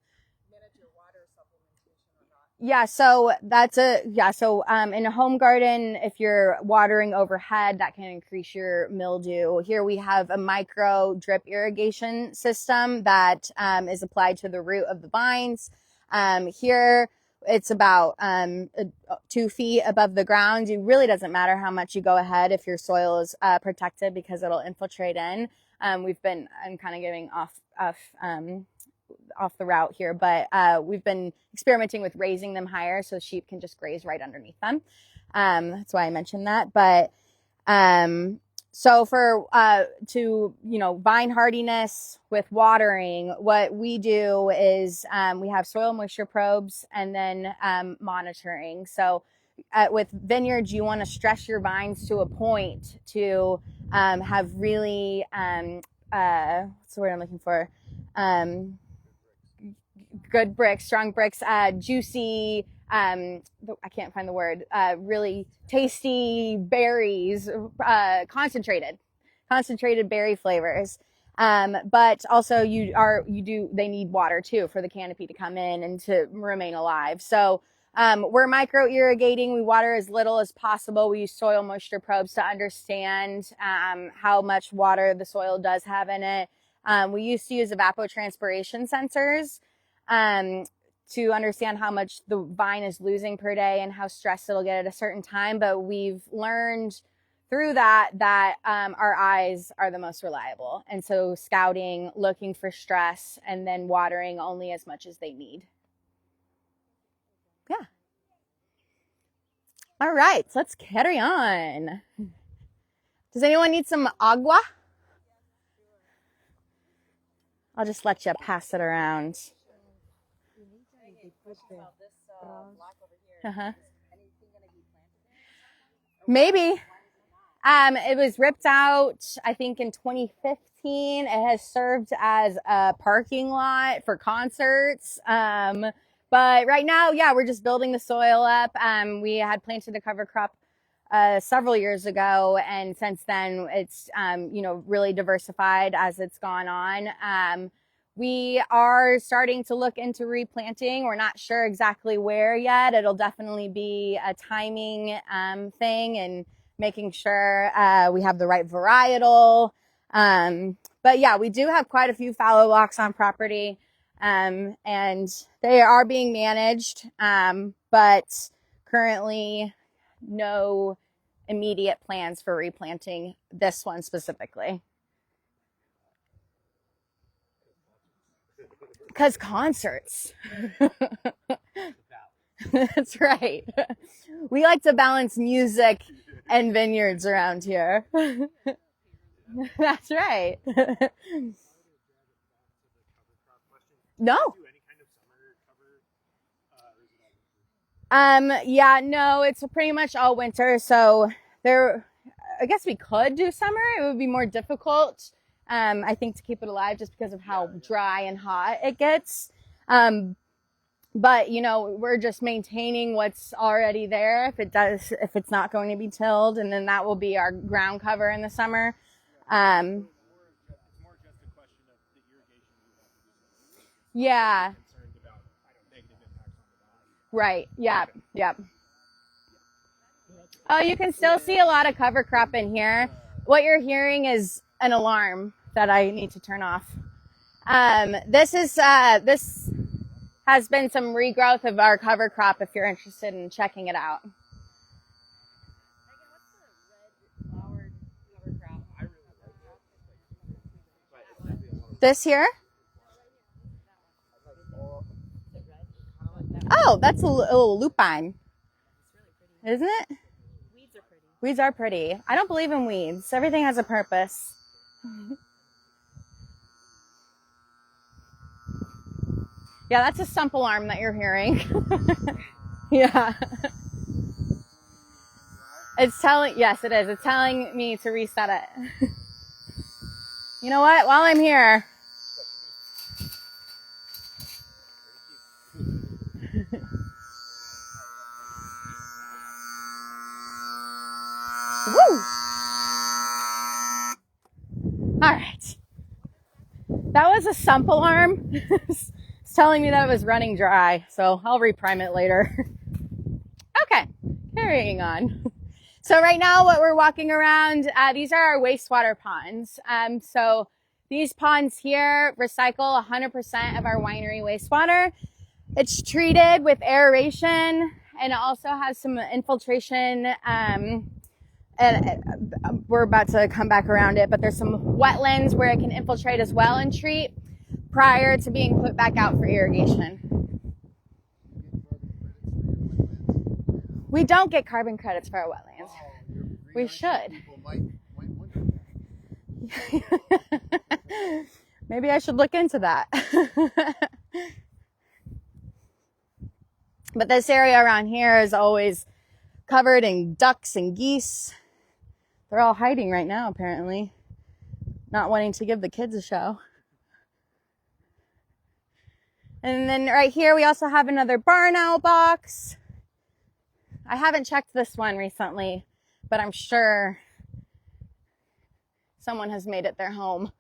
manage your water supplementation or not Yeah, so in a home garden, if you're watering overhead, that can increase your mildew. Here we have a micro drip irrigation system that is applied to the root of the vines. Here it's about 2 feet above the ground. It really doesn't matter how much you go ahead if your soil is protected, because it'll infiltrate in. I'm kind of getting off the route here, but we've been experimenting with raising them higher so sheep can just graze right underneath them. That's why I mentioned that. But so for vine hardiness with watering, what we do is we have soil moisture probes and then monitoring. So with vineyards, you want to stress your vines to a point to have really what's the word I'm looking for? Good bricks, strong bricks, juicy, I can't find the word, really tasty berries, concentrated berry flavors. But also they need water too for the canopy to come in and to remain alive. So we're micro irrigating. We water as little as possible. We use soil moisture probes to understand how much water the soil does have in it. We used to use evapotranspiration sensors to understand how much the vine is losing per day and how stressed it'll get at a certain time. But we've learned through that our eyes are the most reliable. And so scouting, looking for stress, and then watering only as much as they need. Yeah. All right, let's carry on. Does anyone need some agua? I'll just let you pass it around. Uh-huh. Maybe. It was ripped out, I think, in 2015. It has served as a parking lot for concerts. But right now, yeah, we're just building the soil up. We had planted a cover crop several years ago, and since then it's really diversified as it's gone on. We are starting to look into replanting. We're not sure exactly where yet. It'll definitely be a timing thing and making sure we have the right varietal. But yeah, we do have quite a few fallow blocks on property, and they are being managed, but currently no immediate plans for replanting this one specifically. Because concerts. That's right. We like to balance music and vineyards around here. That's right. No. Yeah, no, it's pretty much all winter. So I guess we could do summer. It would be more difficult, I think, to keep it alive just because of how dry and hot it gets. But we're just maintaining what's already there if it's not going to be tilled, and then that will be our ground cover in the summer. It's more just a question of the irrigation you have to do. Yeah. Concerned about negative impacts on the body. Right. Yep. Oh, you can still see a lot of cover crop in here. What you're hearing is an alarm that I need to turn off. This has been some regrowth of our cover crop if you're interested in checking it out. This here? Oh, that's a little lupine. Isn't it? Weeds are pretty. Weeds are pretty. I don't believe in weeds. Everything has a purpose. Yeah, that's a stump alarm that you're hearing. Yeah. Yes, it is. It's telling me to reset it. You know what? While I'm here. Woo! All right. That was a sump alarm. telling me that it was running dry, so I'll reprime it later. Okay, carrying on. So right now what we're walking around, these are our wastewater ponds. So these ponds here recycle 100% of our winery wastewater. It's treated with aeration, and it also has some infiltration, and we're about to come back around it, but there's some wetlands where it can infiltrate as well and treat prior to being put back out for irrigation. We don't get carbon credits for our wetlands. We should. Maybe I should look into that. But this area around here is always covered in ducks and geese. They're all hiding right now, apparently. Not wanting to give the kids a show. And then right here, we also have another barn owl box. I haven't checked this one recently, but I'm sure someone has made it their home.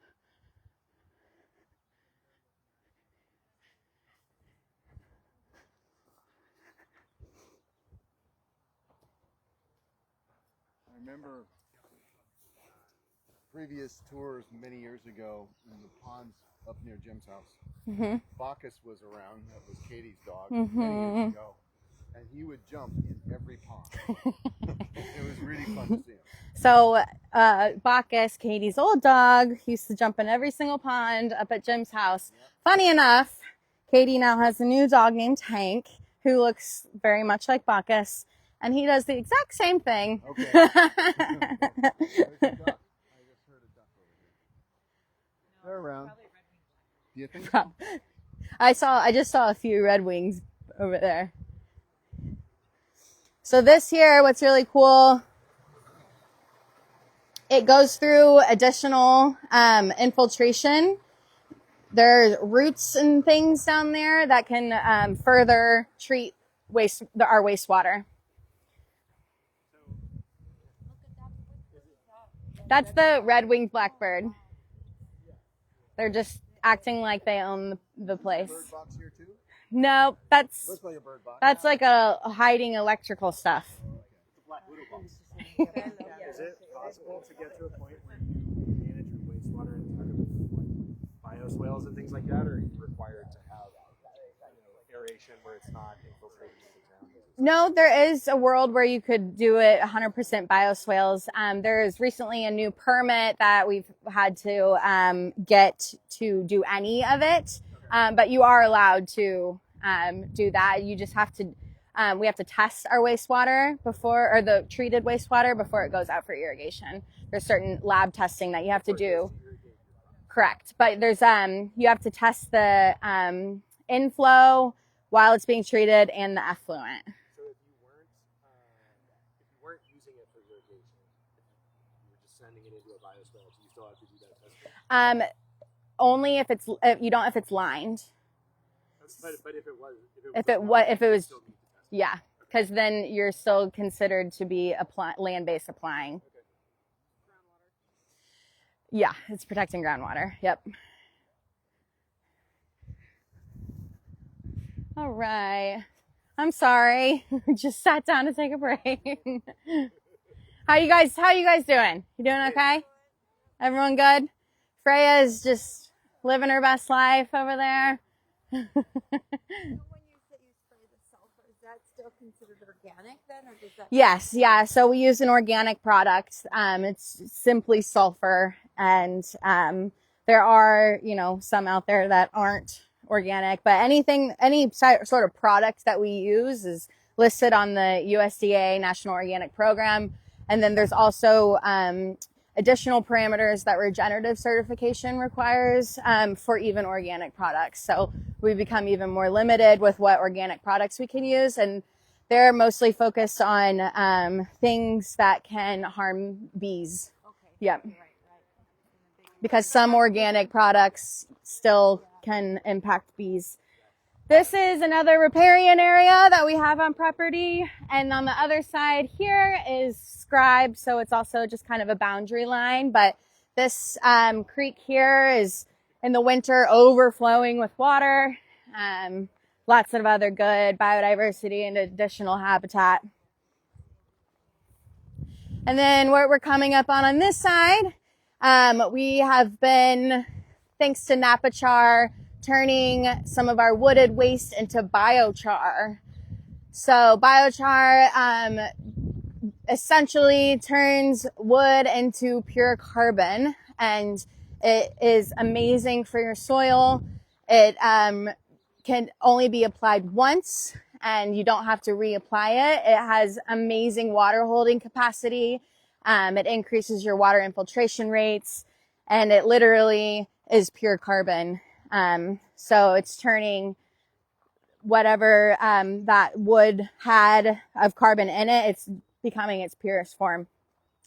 I remember previous tours many years ago in the ponds up near Jim's house. Mm-hmm. Bacchus was around. That was Katie's dog many years ago. And he would jump in every pond. It was really fun to see him. So Bacchus, Katie's old dog, used to jump in every single pond up at Jim's house. Yep. Funny enough, Katie now has a new dog named Hank, who looks very much like Bacchus, and he does the exact same thing. Okay. There's a duck. I just heard a duck over here. They're around. Do you think so? I just saw a few red wings over there. So this here, what's really cool, it goes through additional infiltration. There's roots and things down there that can further treat our wastewater. That's the red-winged blackbird. They're just acting like they own the place. Bird box here too? No, that's Looks like a bird box. that's like a hiding electrical stuff. Is it possible to get to a point where you manage your wastewater entirely with like bioswales and things like that, or are you required to have aeration where it's not infiltrating the ground? No, there is a world where you could do it 100% bioswales. There is recently a new permit that we've had to get to do any of it, but you are allowed to do that. You just have to, we have to test our wastewater before, or the treated wastewater before it goes out for irrigation. There's certain lab testing that you have to do. Correct. But there's, you have to test the inflow while it's being treated and the effluent. So if you weren't using it for irrigation, you were just sending it into a bioswale, so you still have to do that testing? Only if it's, if it's lined. But if it was, yeah, because then you're still considered to be land-based applying. Okay. Yeah, it's protecting groundwater. Yep. All right. I'm sorry. Just sat down to take a break. How you guys doing? You doing okay? Everyone good? Freya is just living her best life over there. When you say you spray the sulfur, is that still considered organic then, or does that? Yes, yeah. So we use an organic product. It's simply sulfur, and there are, some out there that aren't organic. But any sort of product that we use is listed on the USDA National Organic Program, and then there's also additional parameters that regenerative certification requires for even organic products. So we become even more limited with what organic products we can use, and they're mostly focused on things that can harm bees. Okay. Yep. Right. Because some organic products still can impact bees. This is another riparian area that we have on property. And on the other side here is scribe. So it's also just kind of a boundary line. But this creek here is in the winter overflowing with water. Lots of other good biodiversity and additional habitat. And then what we're coming up on this side, we have been, thanks to Napa char, turning some of our wooded waste into biochar. So biochar essentially turns wood into pure carbon, and it is amazing for your soil. It can only be applied once, and you don't have to reapply it. It has amazing water holding capacity. It increases your water infiltration rates, and it literally is pure carbon. So it's turning whatever that wood had of carbon in it, it's becoming its purest form.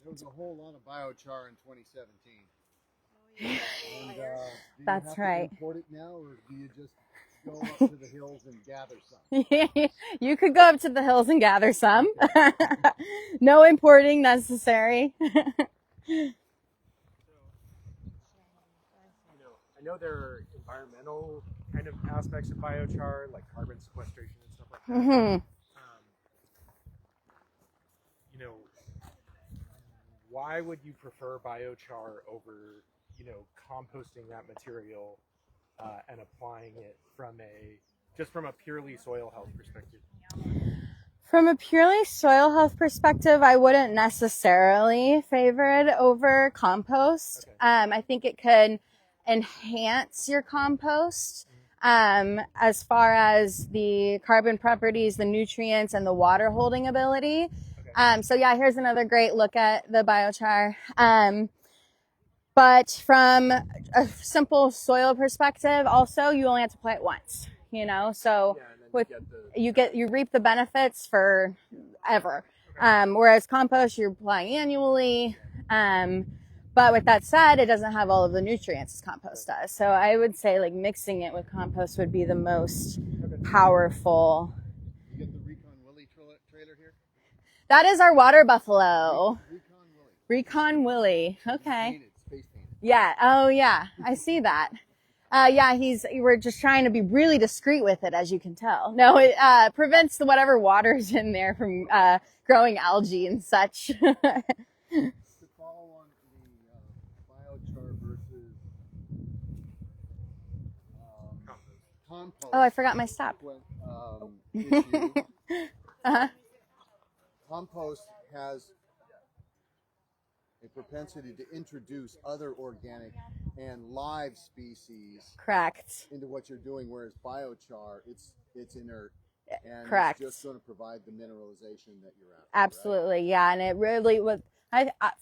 There was a whole lot of biochar in 2017. And, do you That's have to right. import it now, or do you just go up to the hills and gather some? You could go up to the hills and gather some. No importing necessary. I know there are environmental kind of aspects of biochar, like carbon sequestration and stuff like that. Mm-hmm. Why would you prefer biochar over, composting that material and applying it from a purely soil health perspective? From a purely soil health perspective, I wouldn't necessarily favor it over compost. Okay. I think it could enhance your compost as far as the carbon properties, the nutrients, and the water holding ability. Okay. So yeah, here's another great look at the biochar. But from a simple soil perspective, also, you only have to apply it once, so Yeah, and then you reap the benefits for ever. Whereas compost, you're applying annually. But with that said, it doesn't have all of the nutrients as compost does. So I would say like mixing it with compost would be the most powerful. You get the Recon Willie trailer here? That is our water buffalo. Recon Willie. Recon Willie. Okay. Painted, space painted. Yeah. Oh yeah. I see that. Yeah, we're just trying to be really discreet with it, as you can tell. No, it prevents whatever water's in there from growing algae and such. To follow on the biochar versus compost. Oh, I forgot my stop. Issue. Compost has a propensity to introduce other organic and live species Correct. into what you're doing, whereas biochar, it's inert and Correct. it's just going to provide the mineralization that you're after. Absolutely, right? yeah, and it really was.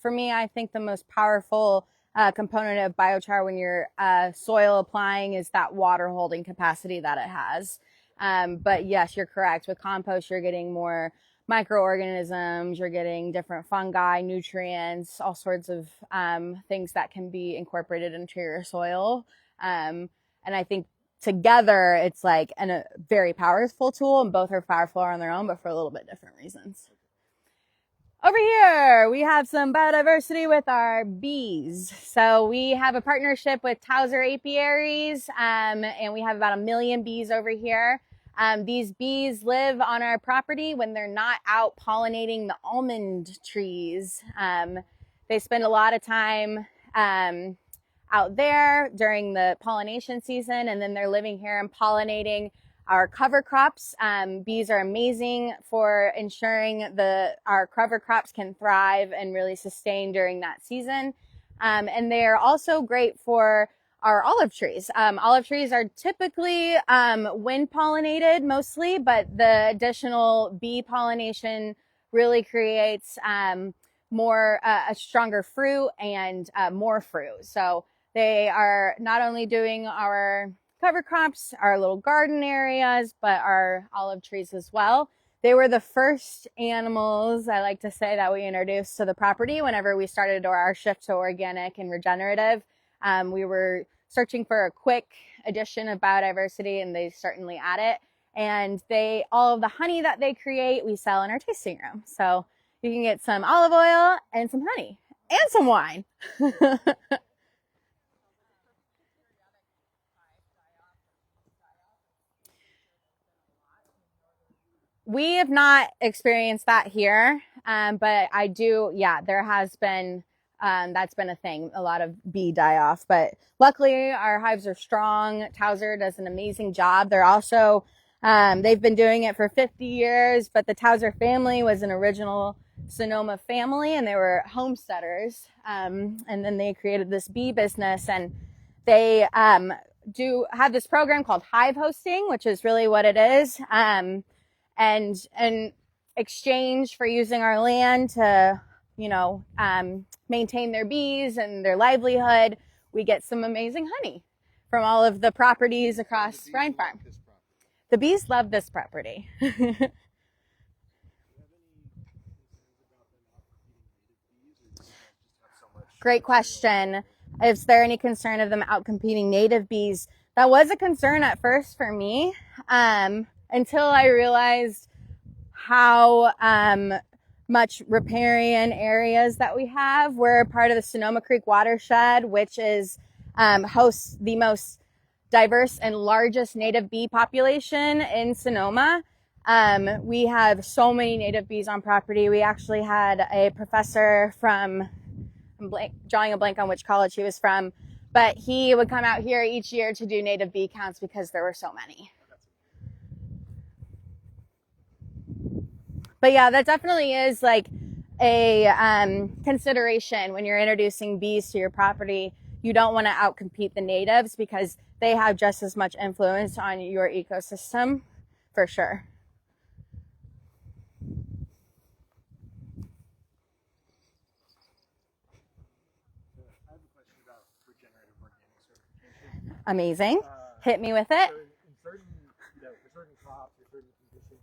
For me, I think the most powerful component of biochar when you're soil applying is that water holding capacity that it has. But yes, you're correct. With compost, you're getting more microorganisms, you're getting different fungi, nutrients, all sorts of things that can be incorporated into your soil. And I think together it's like a very powerful tool, and both are powerful on their own, but for a little bit different reasons. Over here, we have some biodiversity with our bees. So we have a partnership with Towser Apiaries, and we have about 1 million bees over here. These bees live on our property when they're not out pollinating the almond trees. They spend a lot of time out there during the pollination season, and then they're living here and pollinating our cover crops. Bees are amazing for ensuring our cover crops can thrive and really sustain during that season. And they are also great for our olive trees. Olive trees are typically wind pollinated mostly, but the additional bee pollination really creates a stronger fruit and more fruit. So they are not only doing our cover crops, our little garden areas, but our olive trees as well. They were the first animals, I like to say, that we introduced to the property whenever we started our shift to organic and regenerative. We were searching for a quick addition of biodiversity, and they certainly add it. And all of the honey that they create, we sell in our tasting room. So you can get some olive oil and some honey and some wine. We have not experienced that here, but I do, yeah, there has been, that's been a thing, a lot of bee die-off. But luckily, our hives are strong. Towser does an amazing job. They're also, they've been doing it for 50 years, but the Towser family was an original Sonoma family, and they were homesteaders. And then they created this bee business, and they do have this program called hive hosting, which is really what it is. And in exchange for using our land to, maintain their bees and their livelihood, we get some amazing honey from all of the properties across Rhine Farm. The bees love this property. Great question. Is there any concern of them outcompeting native bees? That was a concern at first for me, until I realized how much riparian areas that we have. We're part of the Sonoma Creek watershed, which is hosts the most diverse and largest native bee population in Sonoma. We have so many native bees on property. We actually had a professor from, drawing a blank on which college he was from, but he would come out here each year to do native bee counts because there were so many. But yeah, that definitely is like a consideration when you're introducing bees to your property. You don't want to outcompete the natives because they have just as much influence on your ecosystem, for sure. I have a question about regenerative organic certification. Amazing. Hit me with it. So in certain, for certain crops or certain conditions,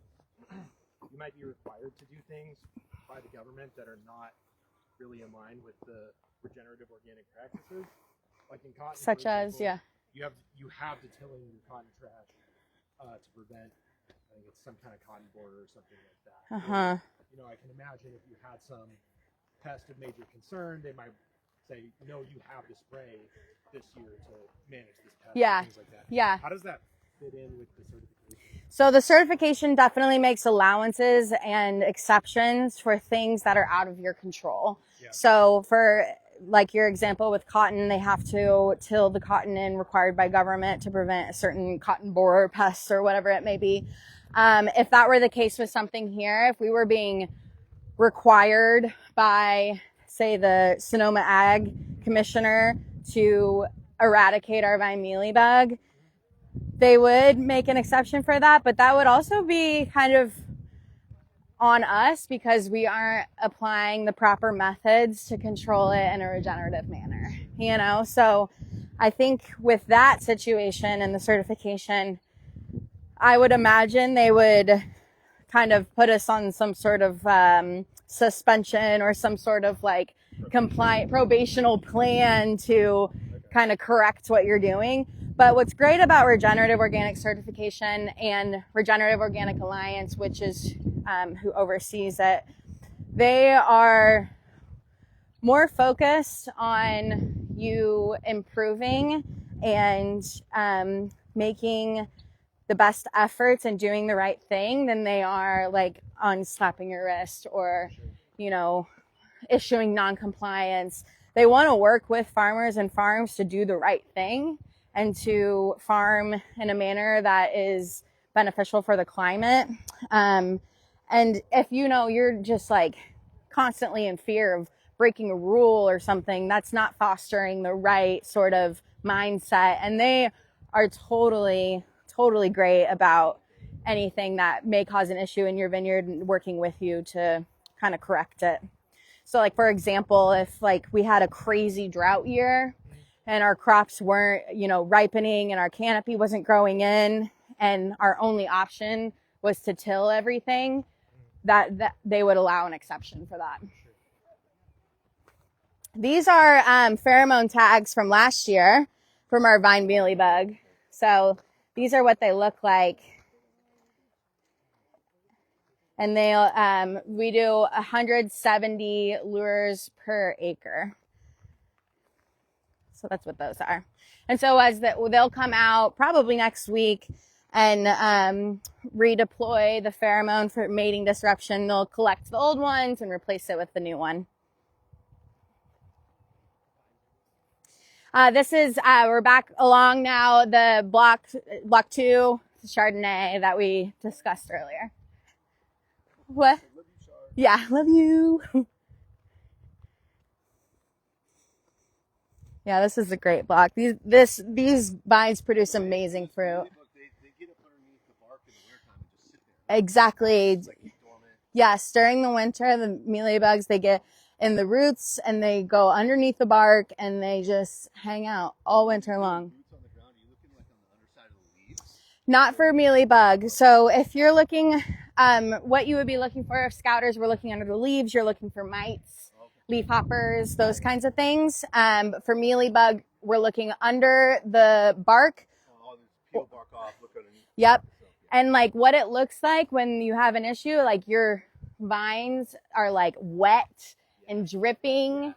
you might be required to do things by the government that are not really in line with the regenerative organic practices. Like in cotton, Such as, yeah. You have to till in your cotton trash to prevent, I think it's some kind of cotton border or something like that. Uh-huh. Or, I can imagine if you had some pest of major concern, they might say, no, you have to spray this year to manage this pest. Yeah. Things like that. Yeah. How does that fit in with the certification? So the certification definitely makes allowances and exceptions for things that are out of your control. Yeah. So for like your example with cotton, they have to till the cotton in required by government to prevent a certain cotton borer pests or whatever it may be. If that were the case with something here, if we were being required by, say, the Sonoma Ag Commissioner to eradicate our vine mealybug, they would make an exception for that, but that would also be kind of on us because we aren't applying the proper methods to control it in a regenerative manner, So I think with that situation and the certification, I would imagine they would kind of put us on some sort of suspension or some sort of like compliant probational plan to kind of correct what you're doing. But what's great about regenerative organic certification and Regenerative Organic Alliance, which is who oversees it, they are more focused on you improving and making the best efforts and doing the right thing than they are like on slapping your wrist or, issuing non-compliance. They want to work with farmers and farms to do the right thing and to farm in a manner that is beneficial for the climate. And if you're just like constantly in fear of breaking a rule or something, that's not fostering the right sort of mindset. And they are totally great about anything that may cause an issue in your vineyard and working with you to kind of correct it. So like, for example, if like we had a crazy drought year and our crops weren't, ripening and our canopy wasn't growing in and our only option was to till everything, that they would allow an exception for that. These are pheromone tags from last year from our vine mealybug. So these are what they look like. And we do 170 lures per acre. So that's what those are. And so they'll come out probably next week and redeploy the pheromone for mating disruption. They'll collect the old ones and replace it with the new one. This is, we're back along now the block 2 Chardonnay that we discussed earlier. What? Yeah, love you. Yeah, this is a great block. These vines produce amazing fruit. They get up underneath the bark in the wintertime and just sit there. Exactly. It's like dormant. Yes, during the winter, the mealybugs, they get in the roots and they go underneath the bark and they just hang out all winter long. Roots on the ground. Are you looking like on the underside of the leaves? Not for mealybug. So if you're looking, what you would be looking for, if scouters were looking under the leaves, you're looking for mites, leaf hoppers, those kinds of things. For mealybug, we're looking under the bark. Oh, peel bark off, look underneath. Yep. And like what it looks like when you have an issue, like your vines are like wet and dripping.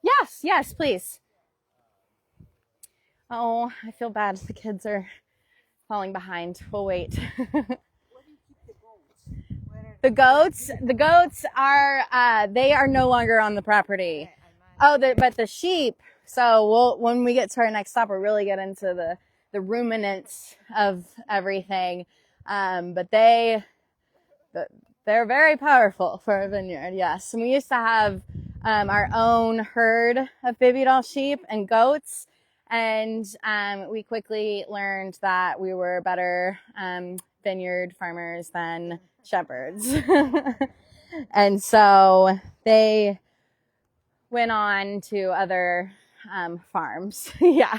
Yes, yes, please. Oh, I feel bad. The kids are falling behind. We'll wait. The goats are, they are no longer on the property. Oh, but the sheep. So when we get to our next stop, we'll really get into the ruminants of everything. But they're very powerful for a vineyard. Yes. And we used to have, our own herd of baby doll sheep and goats. And, we quickly learned that we were better, vineyard farmers than shepherds. And so they went on to other farms. Yeah.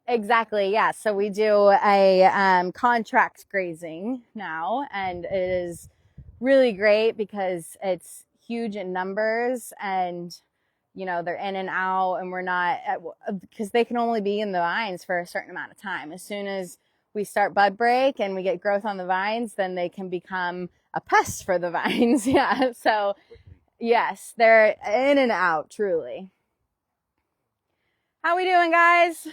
Exactly. Yeah. So we do a contract grazing now, and it is really great because it's huge in numbers, and you know, they're in and out, and we're not, because they can only be in the vines for a certain amount of time. As soon as we start bud break and we get growth on the vines, then they can become a pest for the vines. Yeah. So yes, they're in and out, truly. How we doing, guys?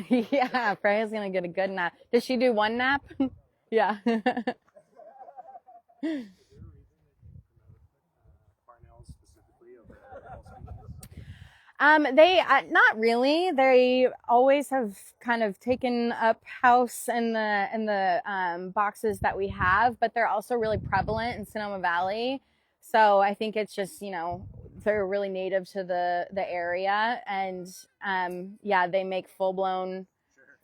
Yeah, Freya's gonna get a good nap. Does she do one nap? Yeah. They not really. They always have kind of taken up house in the boxes that we have, but they're also really prevalent in Sonoma Valley. So I think it's just, you know, they're really native to the area, and yeah, they make full blown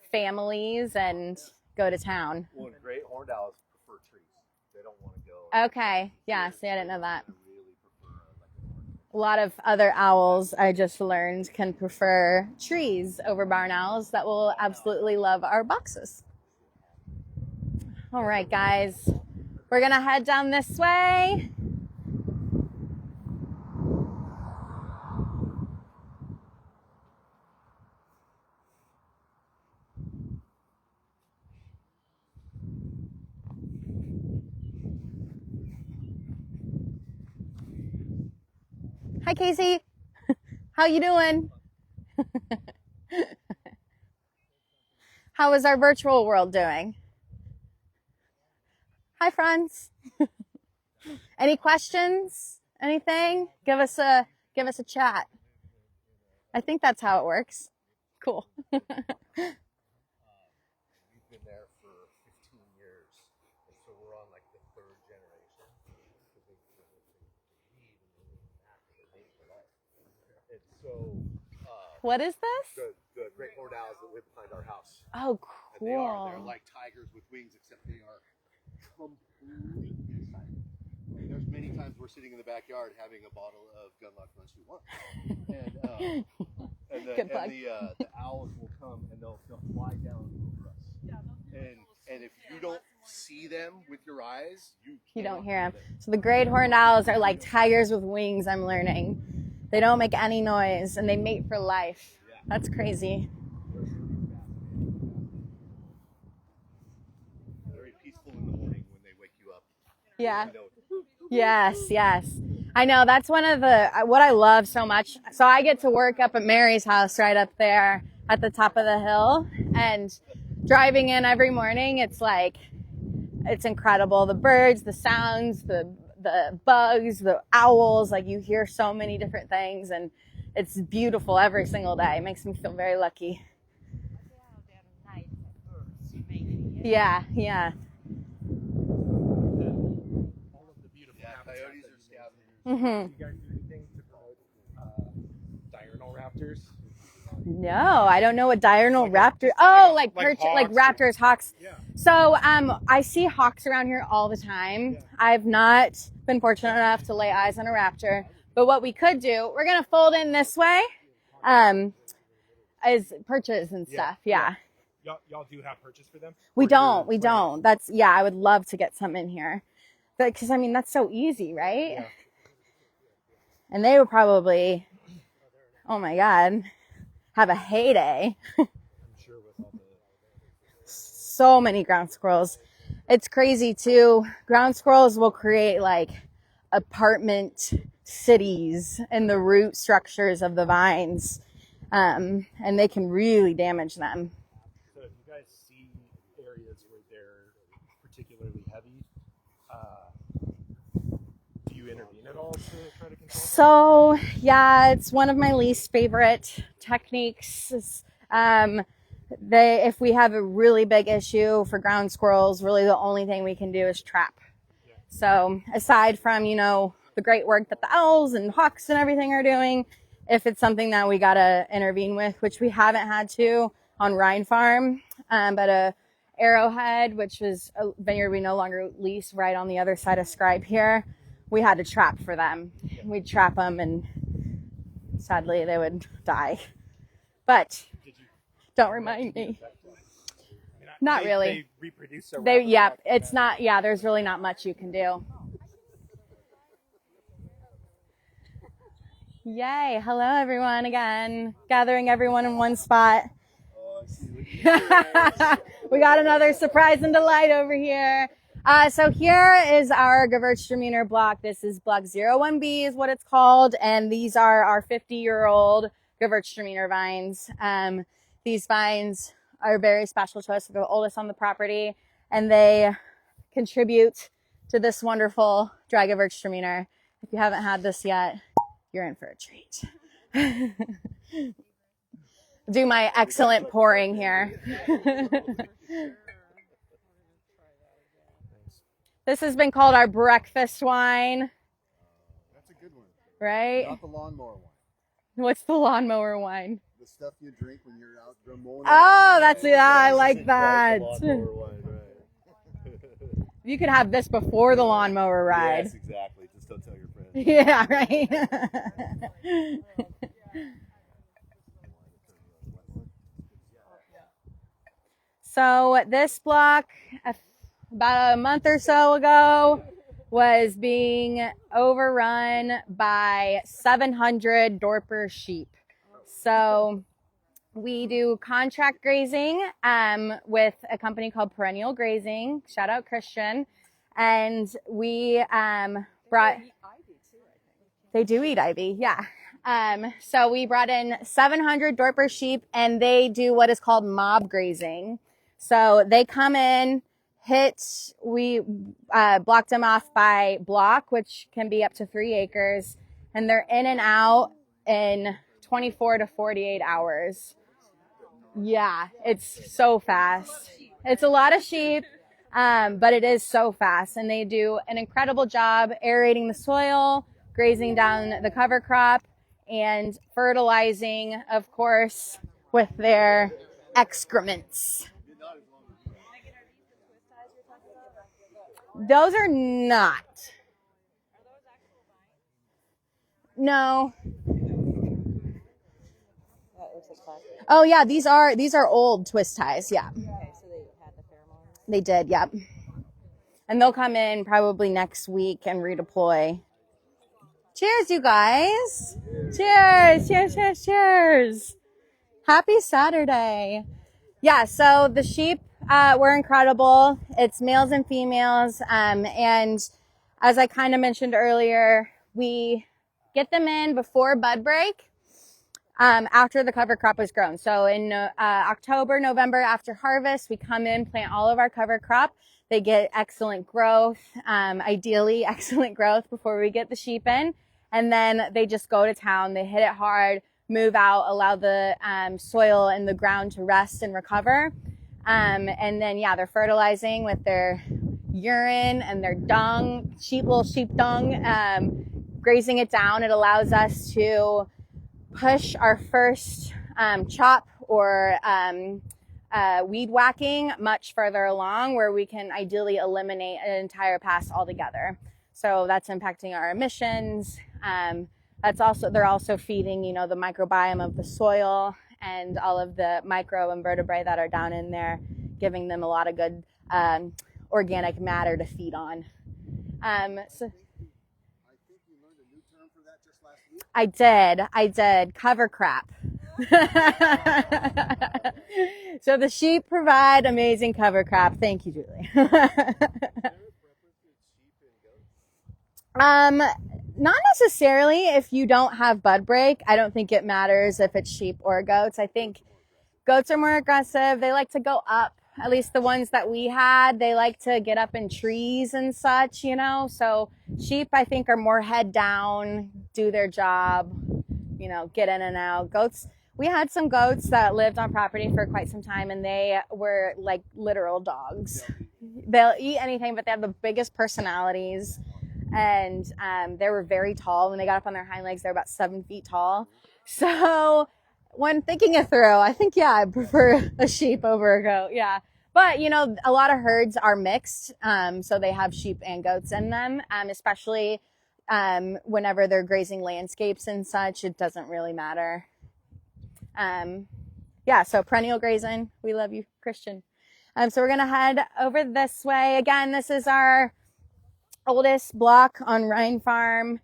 families and go to town. Well, great horned owls prefer trees. They don't want to go. Okay, yeah. See, I didn't know that. A lot of other owls, I just learned, can prefer trees over barn owls that will absolutely love our boxes. All right, guys, we're gonna head down this way. Hi, Casey. How you doing? How is our virtual world doing? Hi, friends. Any questions? Anything? Give us a chat. I think that's how it works. Cool. We've been there for 15 years, and so we're on like the third generation. And so, what is this? The great horned owls that live behind our house. Oh, And they're cool. like tigers with wings, except they are completely silent. And there's many times we're sitting in the backyard having a bottle of Gundlach Bundschu and the owls will come and they'll fly down over us. And if you don't see them with your eyes, you don't hear them. So the great horned owls are like tigers with wings, I'm learning. They don't make any noise and they mate for life. That's crazy. Very peaceful in the morning when they wake you up. Yeah. Yes, yes. I know that's one of what I love so much. So I get to work up at Mary's house right up there at the top of the hill, and driving in every morning, it's incredible. The birds, the sounds, the bugs, the owls, like you hear so many different things, and it's beautiful every single day. It makes me feel very lucky. Yeah. Coyotes are scavengers. Do you guys do anything to promote diurnal raptors? No, I don't know what diurnal raptor. Oh, like raptors, hawks. Yeah. So, I see hawks around here all the time. Yeah. I've not been fortunate enough to lay eyes on a raptor, but what we could do, we're gonna fold in this way, is perches and stuff. Yeah. Y'all do have perches for them? We don't. That's I would love to get some in here, because I mean that's so easy, right? Yeah. And they would probably, oh my God, have a heyday. I'm sure with all so many ground squirrels. It's crazy too. Ground squirrels will create like apartment cities in the root structures of the vines, and they can really damage them. So if you guys see areas where they're particularly heavy, do you intervene at all to try to control them? So yeah, it's one of my least favorite techniques. If we have a really big issue for ground squirrels, really the only thing we can do is trap. Yeah. So aside from, the great work that the owls and hawks and everything are doing, if it's something that we gotta intervene with, which we haven't had to on Rhine Farm, but Arrowhead, which was a vineyard we no longer lease right on the other side of Scribe here, we had to trap for them. We'd trap them, and sadly they would die. But don't remind me. Not really. They reproduce so rapidly. It's not, there's really not much you can do. Yay. Hello, everyone, again. Gathering everyone in one spot. Oh, I see. We got another surprise and delight over here. So here is our Gewürztraminer block. This is block 01B is what it's called. And these are our 50-year-old Gewürztraminer vines. These vines are very special to us. They're the oldest on the property, and they contribute to this wonderful dry Gewürztraminer. If you haven't had this yet, you're in for a treat. Do my excellent pouring here. This has been called our breakfast wine. That's a good one. Right? Not the lawnmower one. What's the lawnmower wine? The stuff you drink when you're out mowing. Oh, I like that. Lawnmower wine, right. You could have this before the lawnmower ride. Yes, exactly. Just don't tell your friends. Yeah, right. So this block, about a month or so ago, was being overrun by 700 Dorper sheep. So we do contract grazing with a company called Perennial Grazing. Shout out Christian. And we brought... They do eat ivy, yeah. So we brought in 700 Dorper sheep, and they do what is called mob grazing. So they come in, we blocked them off by block, which can be up to 3 acres, and they're in and out in 24 to 48 hours. Yeah, it's so fast. It's a lot of sheep, but it is so fast, and they do an incredible job aerating the soil, grazing down the cover crop, and fertilizing, of course, with their excrements. Those are not. No. Oh yeah, these are old twist ties. Yeah. Okay, so they had the pheromones. They did. Yep. And they'll come in probably next week and redeploy. Cheers, you guys. Cheers. Cheers. Cheers. Cheers. Happy Saturday. Yeah. So the sheep were incredible. It's males and females. And as I kind of mentioned earlier, we get them in before bud break, after the cover crop was grown. So in October, November, after harvest, we come in, plant all of our cover crop. They get excellent growth, ideally excellent growth before we get the sheep in. And then they just go to town. They hit it hard, move out, allow the soil and the ground to rest and recover. And then, yeah, they're fertilizing with their urine and their dung, little sheep dung, grazing it down. It allows us to push our first chop or weed whacking much further along, where we can ideally eliminate an entire pass altogether. So that's impacting our emissions. They're also feeding, you know, the microbiome of the soil and all of the microinvertebrae that are down in there, giving them a lot of good organic matter to feed on. So I think you learned a new term for that just last week. I did. Cover crap. So the sheep provide amazing cover crop. Thank you, Julie. Not necessarily. If you don't have bud break, I don't think it matters if it's sheep or goats. I think goats are more aggressive. They like to go up. At least the ones that we had, they like to get up in trees and such, you know. So sheep, I think, are more head down, do their job, you know, get in and out. Goats, we had some goats that lived on property for quite some time, and they were like literal dogs. They'll eat anything, but they have the biggest personalities. And they were very tall. When they got up on their hind legs, they're about 7 feet tall. So when thinking it through, I think, yeah, I prefer a sheep over a goat. Yeah. But, you know, a lot of herds are mixed. So they have sheep and goats in them, especially whenever they're grazing landscapes and such. It doesn't really matter. Yeah, so perennial grazing. We love you, Christian. So we're going to head over this way. Again, this is our oldest block on Rhine Farm.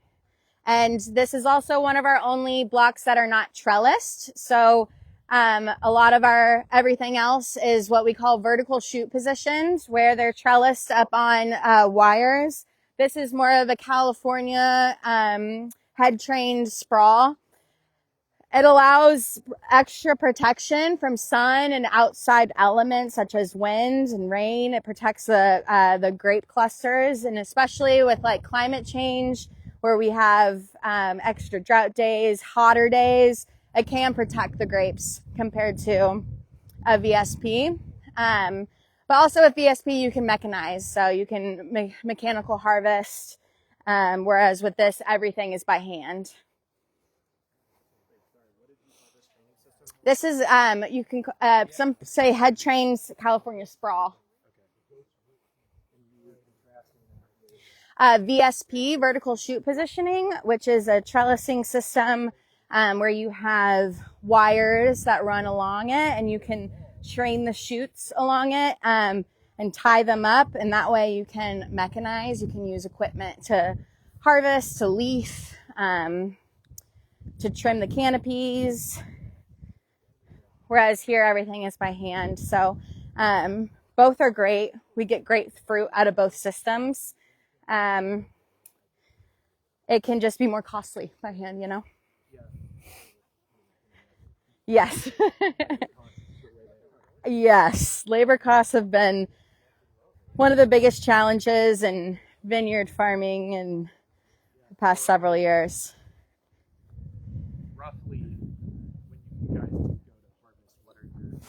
And this is also one of our only blocks that are not trellised. So a lot of our everything else is what we call vertical shoot positions, where they're trellised up on wires. This is more of a California head trained sprawl. It allows extra protection from sun and outside elements such as wind and rain. It protects the grape clusters, and especially with like climate change, where we have extra drought days, hotter days, it can protect the grapes compared to a VSP. But also with VSP, you can mechanize, so you can mechanical harvest, whereas with this, everything is by hand. This is, you can, some say head trains California sprawl. VSP, vertical shoot positioning, which is a trellising system where you have wires that run along it, and you can train the shoots along it and tie them up. And that way you can mechanize, you can use equipment to harvest, to leaf, to trim the canopies. Whereas here, everything is by hand. So both are great. We get great fruit out of both systems. It can just be more costly by hand, you know? Yes. Yes. Labor costs have been one of the biggest challenges in vineyard farming in the past several years. Roughly, when you guys do go to harvest, what are your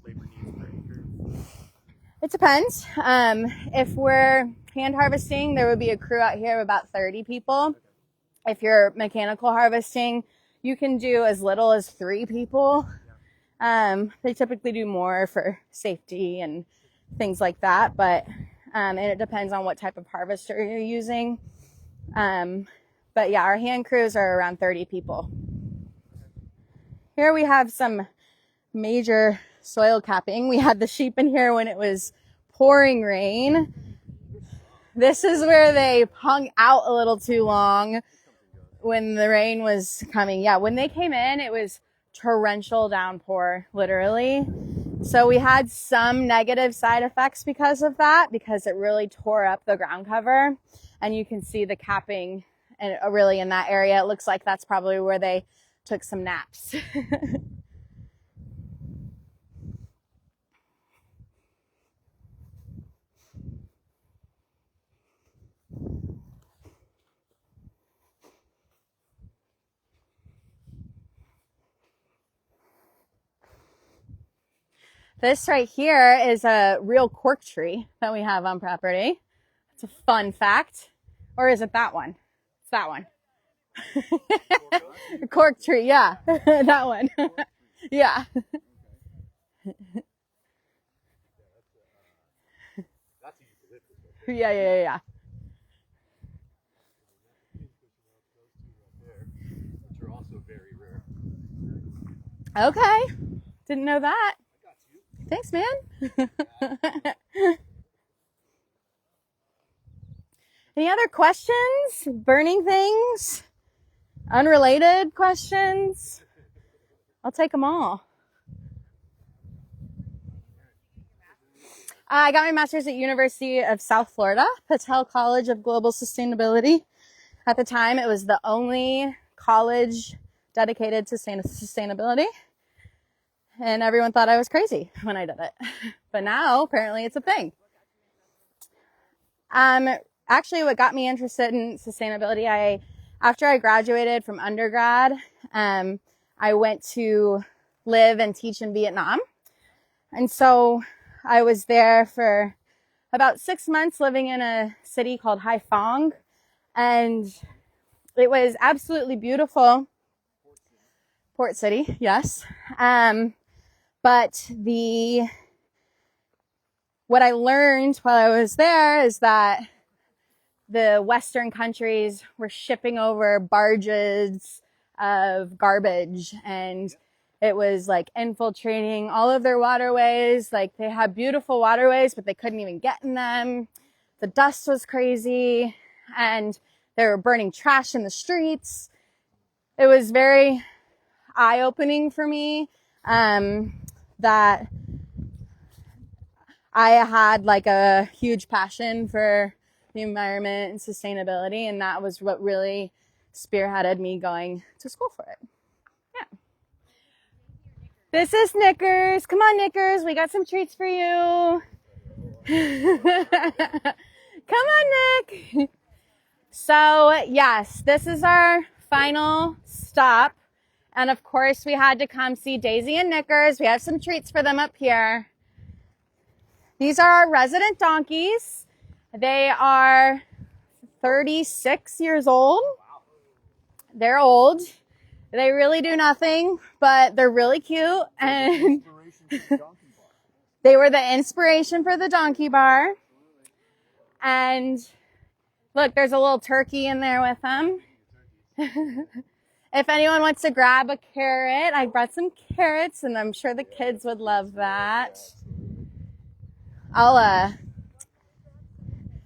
labor needs per acre? It depends. If we're hand harvesting, there would be a crew out here of about 30 people. If you're mechanical harvesting, you can do as little as 3 people. They typically do more for safety and things like that, but and it depends on what type of harvester you're using. But yeah, our hand crews are around 30 people. Here we have some major soil capping. We had the sheep in here when it was pouring rain. This is where they hung out a little too long when the rain was coming. Yeah, when they came in, it was torrential downpour, literally. So we had some negative side effects because of that, because it really tore up the ground cover. And you can see the capping and really in that area. It looks like that's probably where they took some naps. This right here is a real cork tree that we have on property. It's a fun fact. Or is it that one? It's that one. A cork tree, yeah. That one. Yeah. Yeah. Which are also very rare. Okay. Didn't know that. Thanks, man. Any other questions? Burning things? Unrelated questions? I'll take them all. I got my master's at University of South Florida, Patel College of Global Sustainability. At the time, it was the only college dedicated to sustainability. And everyone thought I was crazy when I did it. But now, apparently, it's a thing. Actually, what got me interested in sustainability, after I graduated from undergrad, I went to live and teach in Vietnam. And so I was there for about 6 months living in a city called Hai Phong. And it was absolutely beautiful. Port City, yes. But what I learned while I was there is that the Western countries were shipping over barges of garbage, and it was like infiltrating all of their waterways. Like, they had beautiful waterways, but they couldn't even get in them. The dust was crazy, and they were burning trash in the streets. It was very eye-opening for me, that I had like a huge passion for the environment and sustainability, and that was what really spearheaded me going to school for it. Yeah. This is Knickers. Come on, Knickers. We got some treats for you. Come on, Nick. So, yes, this is our final stop. And of course, we had to come see Daisy and Knickers. We have some treats for them up here. These are our resident donkeys. They are 36 years old. They're old. They really do nothing, but they're really cute. And they were the inspiration for the donkey bar. And look, there's a little turkey in there with them. If anyone wants to grab a carrot, I brought some carrots, and I'm sure the kids would love that.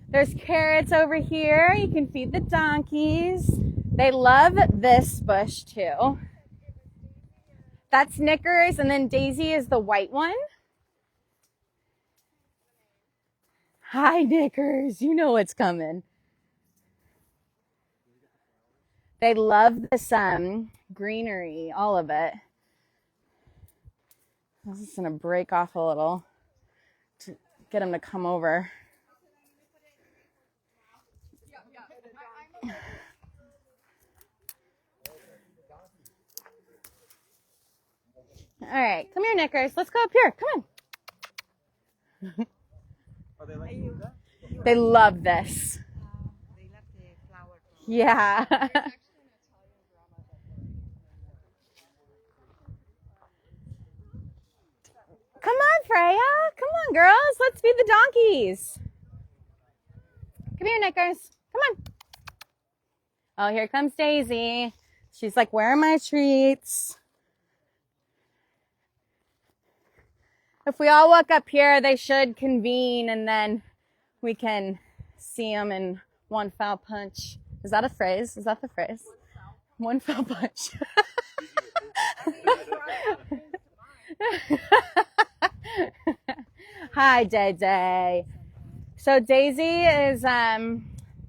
There's carrots over here. You can feed the donkeys. They love this bush too. That's Knickers, and then Daisy is the white one. Hi, Knickers. You know what's coming. They love this greenery, all of it. I'm just going to break off a little to get them to come over. All right, come here, Knickers. Let's go up here. Come on. Are they like that? They love this. They love the flower. Yeah. Come on, Freya. Come on, girls. Let's feed the donkeys. Come here, Knickers. Come on. Oh, here comes Daisy. She's like, where are my treats? If we all walk up here, they should convene, and then we can see them in one foul punch. Is that a phrase? Is that the phrase? One foul punch. Hi, Day Day. So Daisy is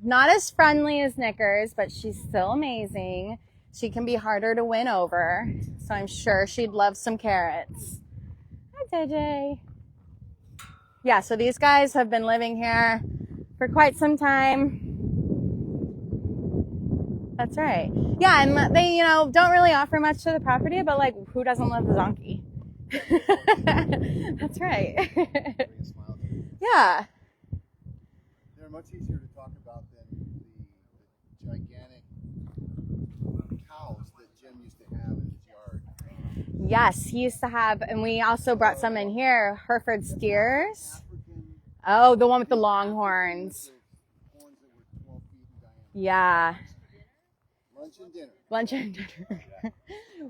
not as friendly as Knickers, but she's still amazing. She can be harder to win over, so I'm sure she'd love some carrots. Hi, JJ. Yeah, so these guys have been living here for quite some time. That's right. Yeah, and they, don't really offer much to the property, but like, who doesn't love the donkey? That's right. Bring a smile to it. Yeah. They're much easier to talk about than the gigantic cows that Jim used to have in his yard. Yes, he used to have, and we also brought some in here, Hereford steers. African Oh, the one with the long horns. horns that were 12 feet in diameter. Yeah. Lunch and dinner. Lunch and dinner.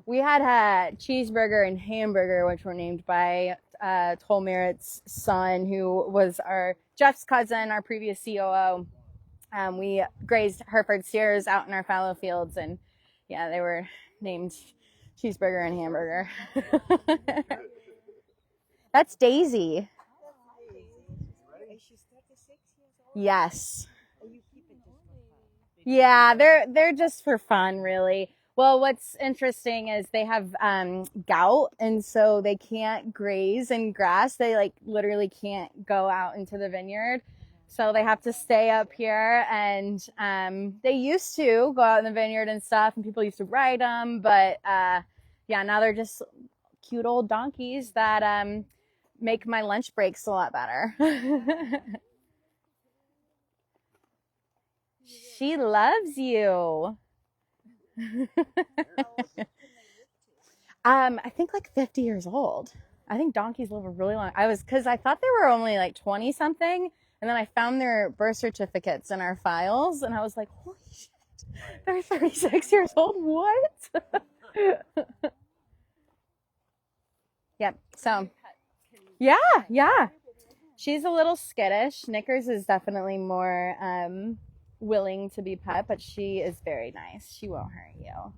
We had a cheeseburger and hamburger, which were named by Toll Merritt's son, who was Jeff's cousin, our previous COO. We grazed Hereford steers out in our fallow fields, and yeah, they were named cheeseburger and hamburger. That's Daisy. She's 36 years old. Yes. You keep it just for fun. Yeah, they're just for fun, really. Well, what's interesting is they have gout, and so they can't graze in grass. They like literally can't go out into the vineyard. So they have to stay up here, and they used to go out in the vineyard and stuff, and people used to ride them. But yeah, now they're just cute old donkeys that make my lunch breaks a lot better. She loves you. I think like 50 years old. I think donkeys live a really long. Because I thought they were only like 20 something. And then I found their birth certificates in our files, and I was like, holy shit, they're 36 years old. What? Yep. So, yeah. She's a little skittish. Knickers is definitely more willing to be pet, but she is very nice. She won't hurt you.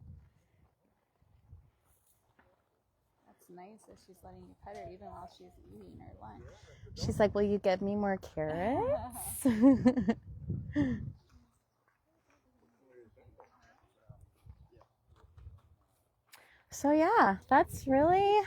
That's nice that she's letting you pet her even while she's eating her lunch. She's like, will you give me more carrots? So yeah, that's really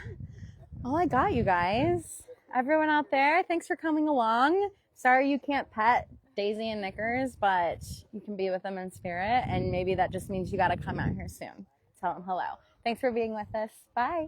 all I got, you guys. Everyone out there, thanks for coming along. Sorry you can't pet Daisy and Knickers, but you can be with them in spirit, and maybe that just means you got to come out here soon. Tell them hello. Thanks for being with us. Bye.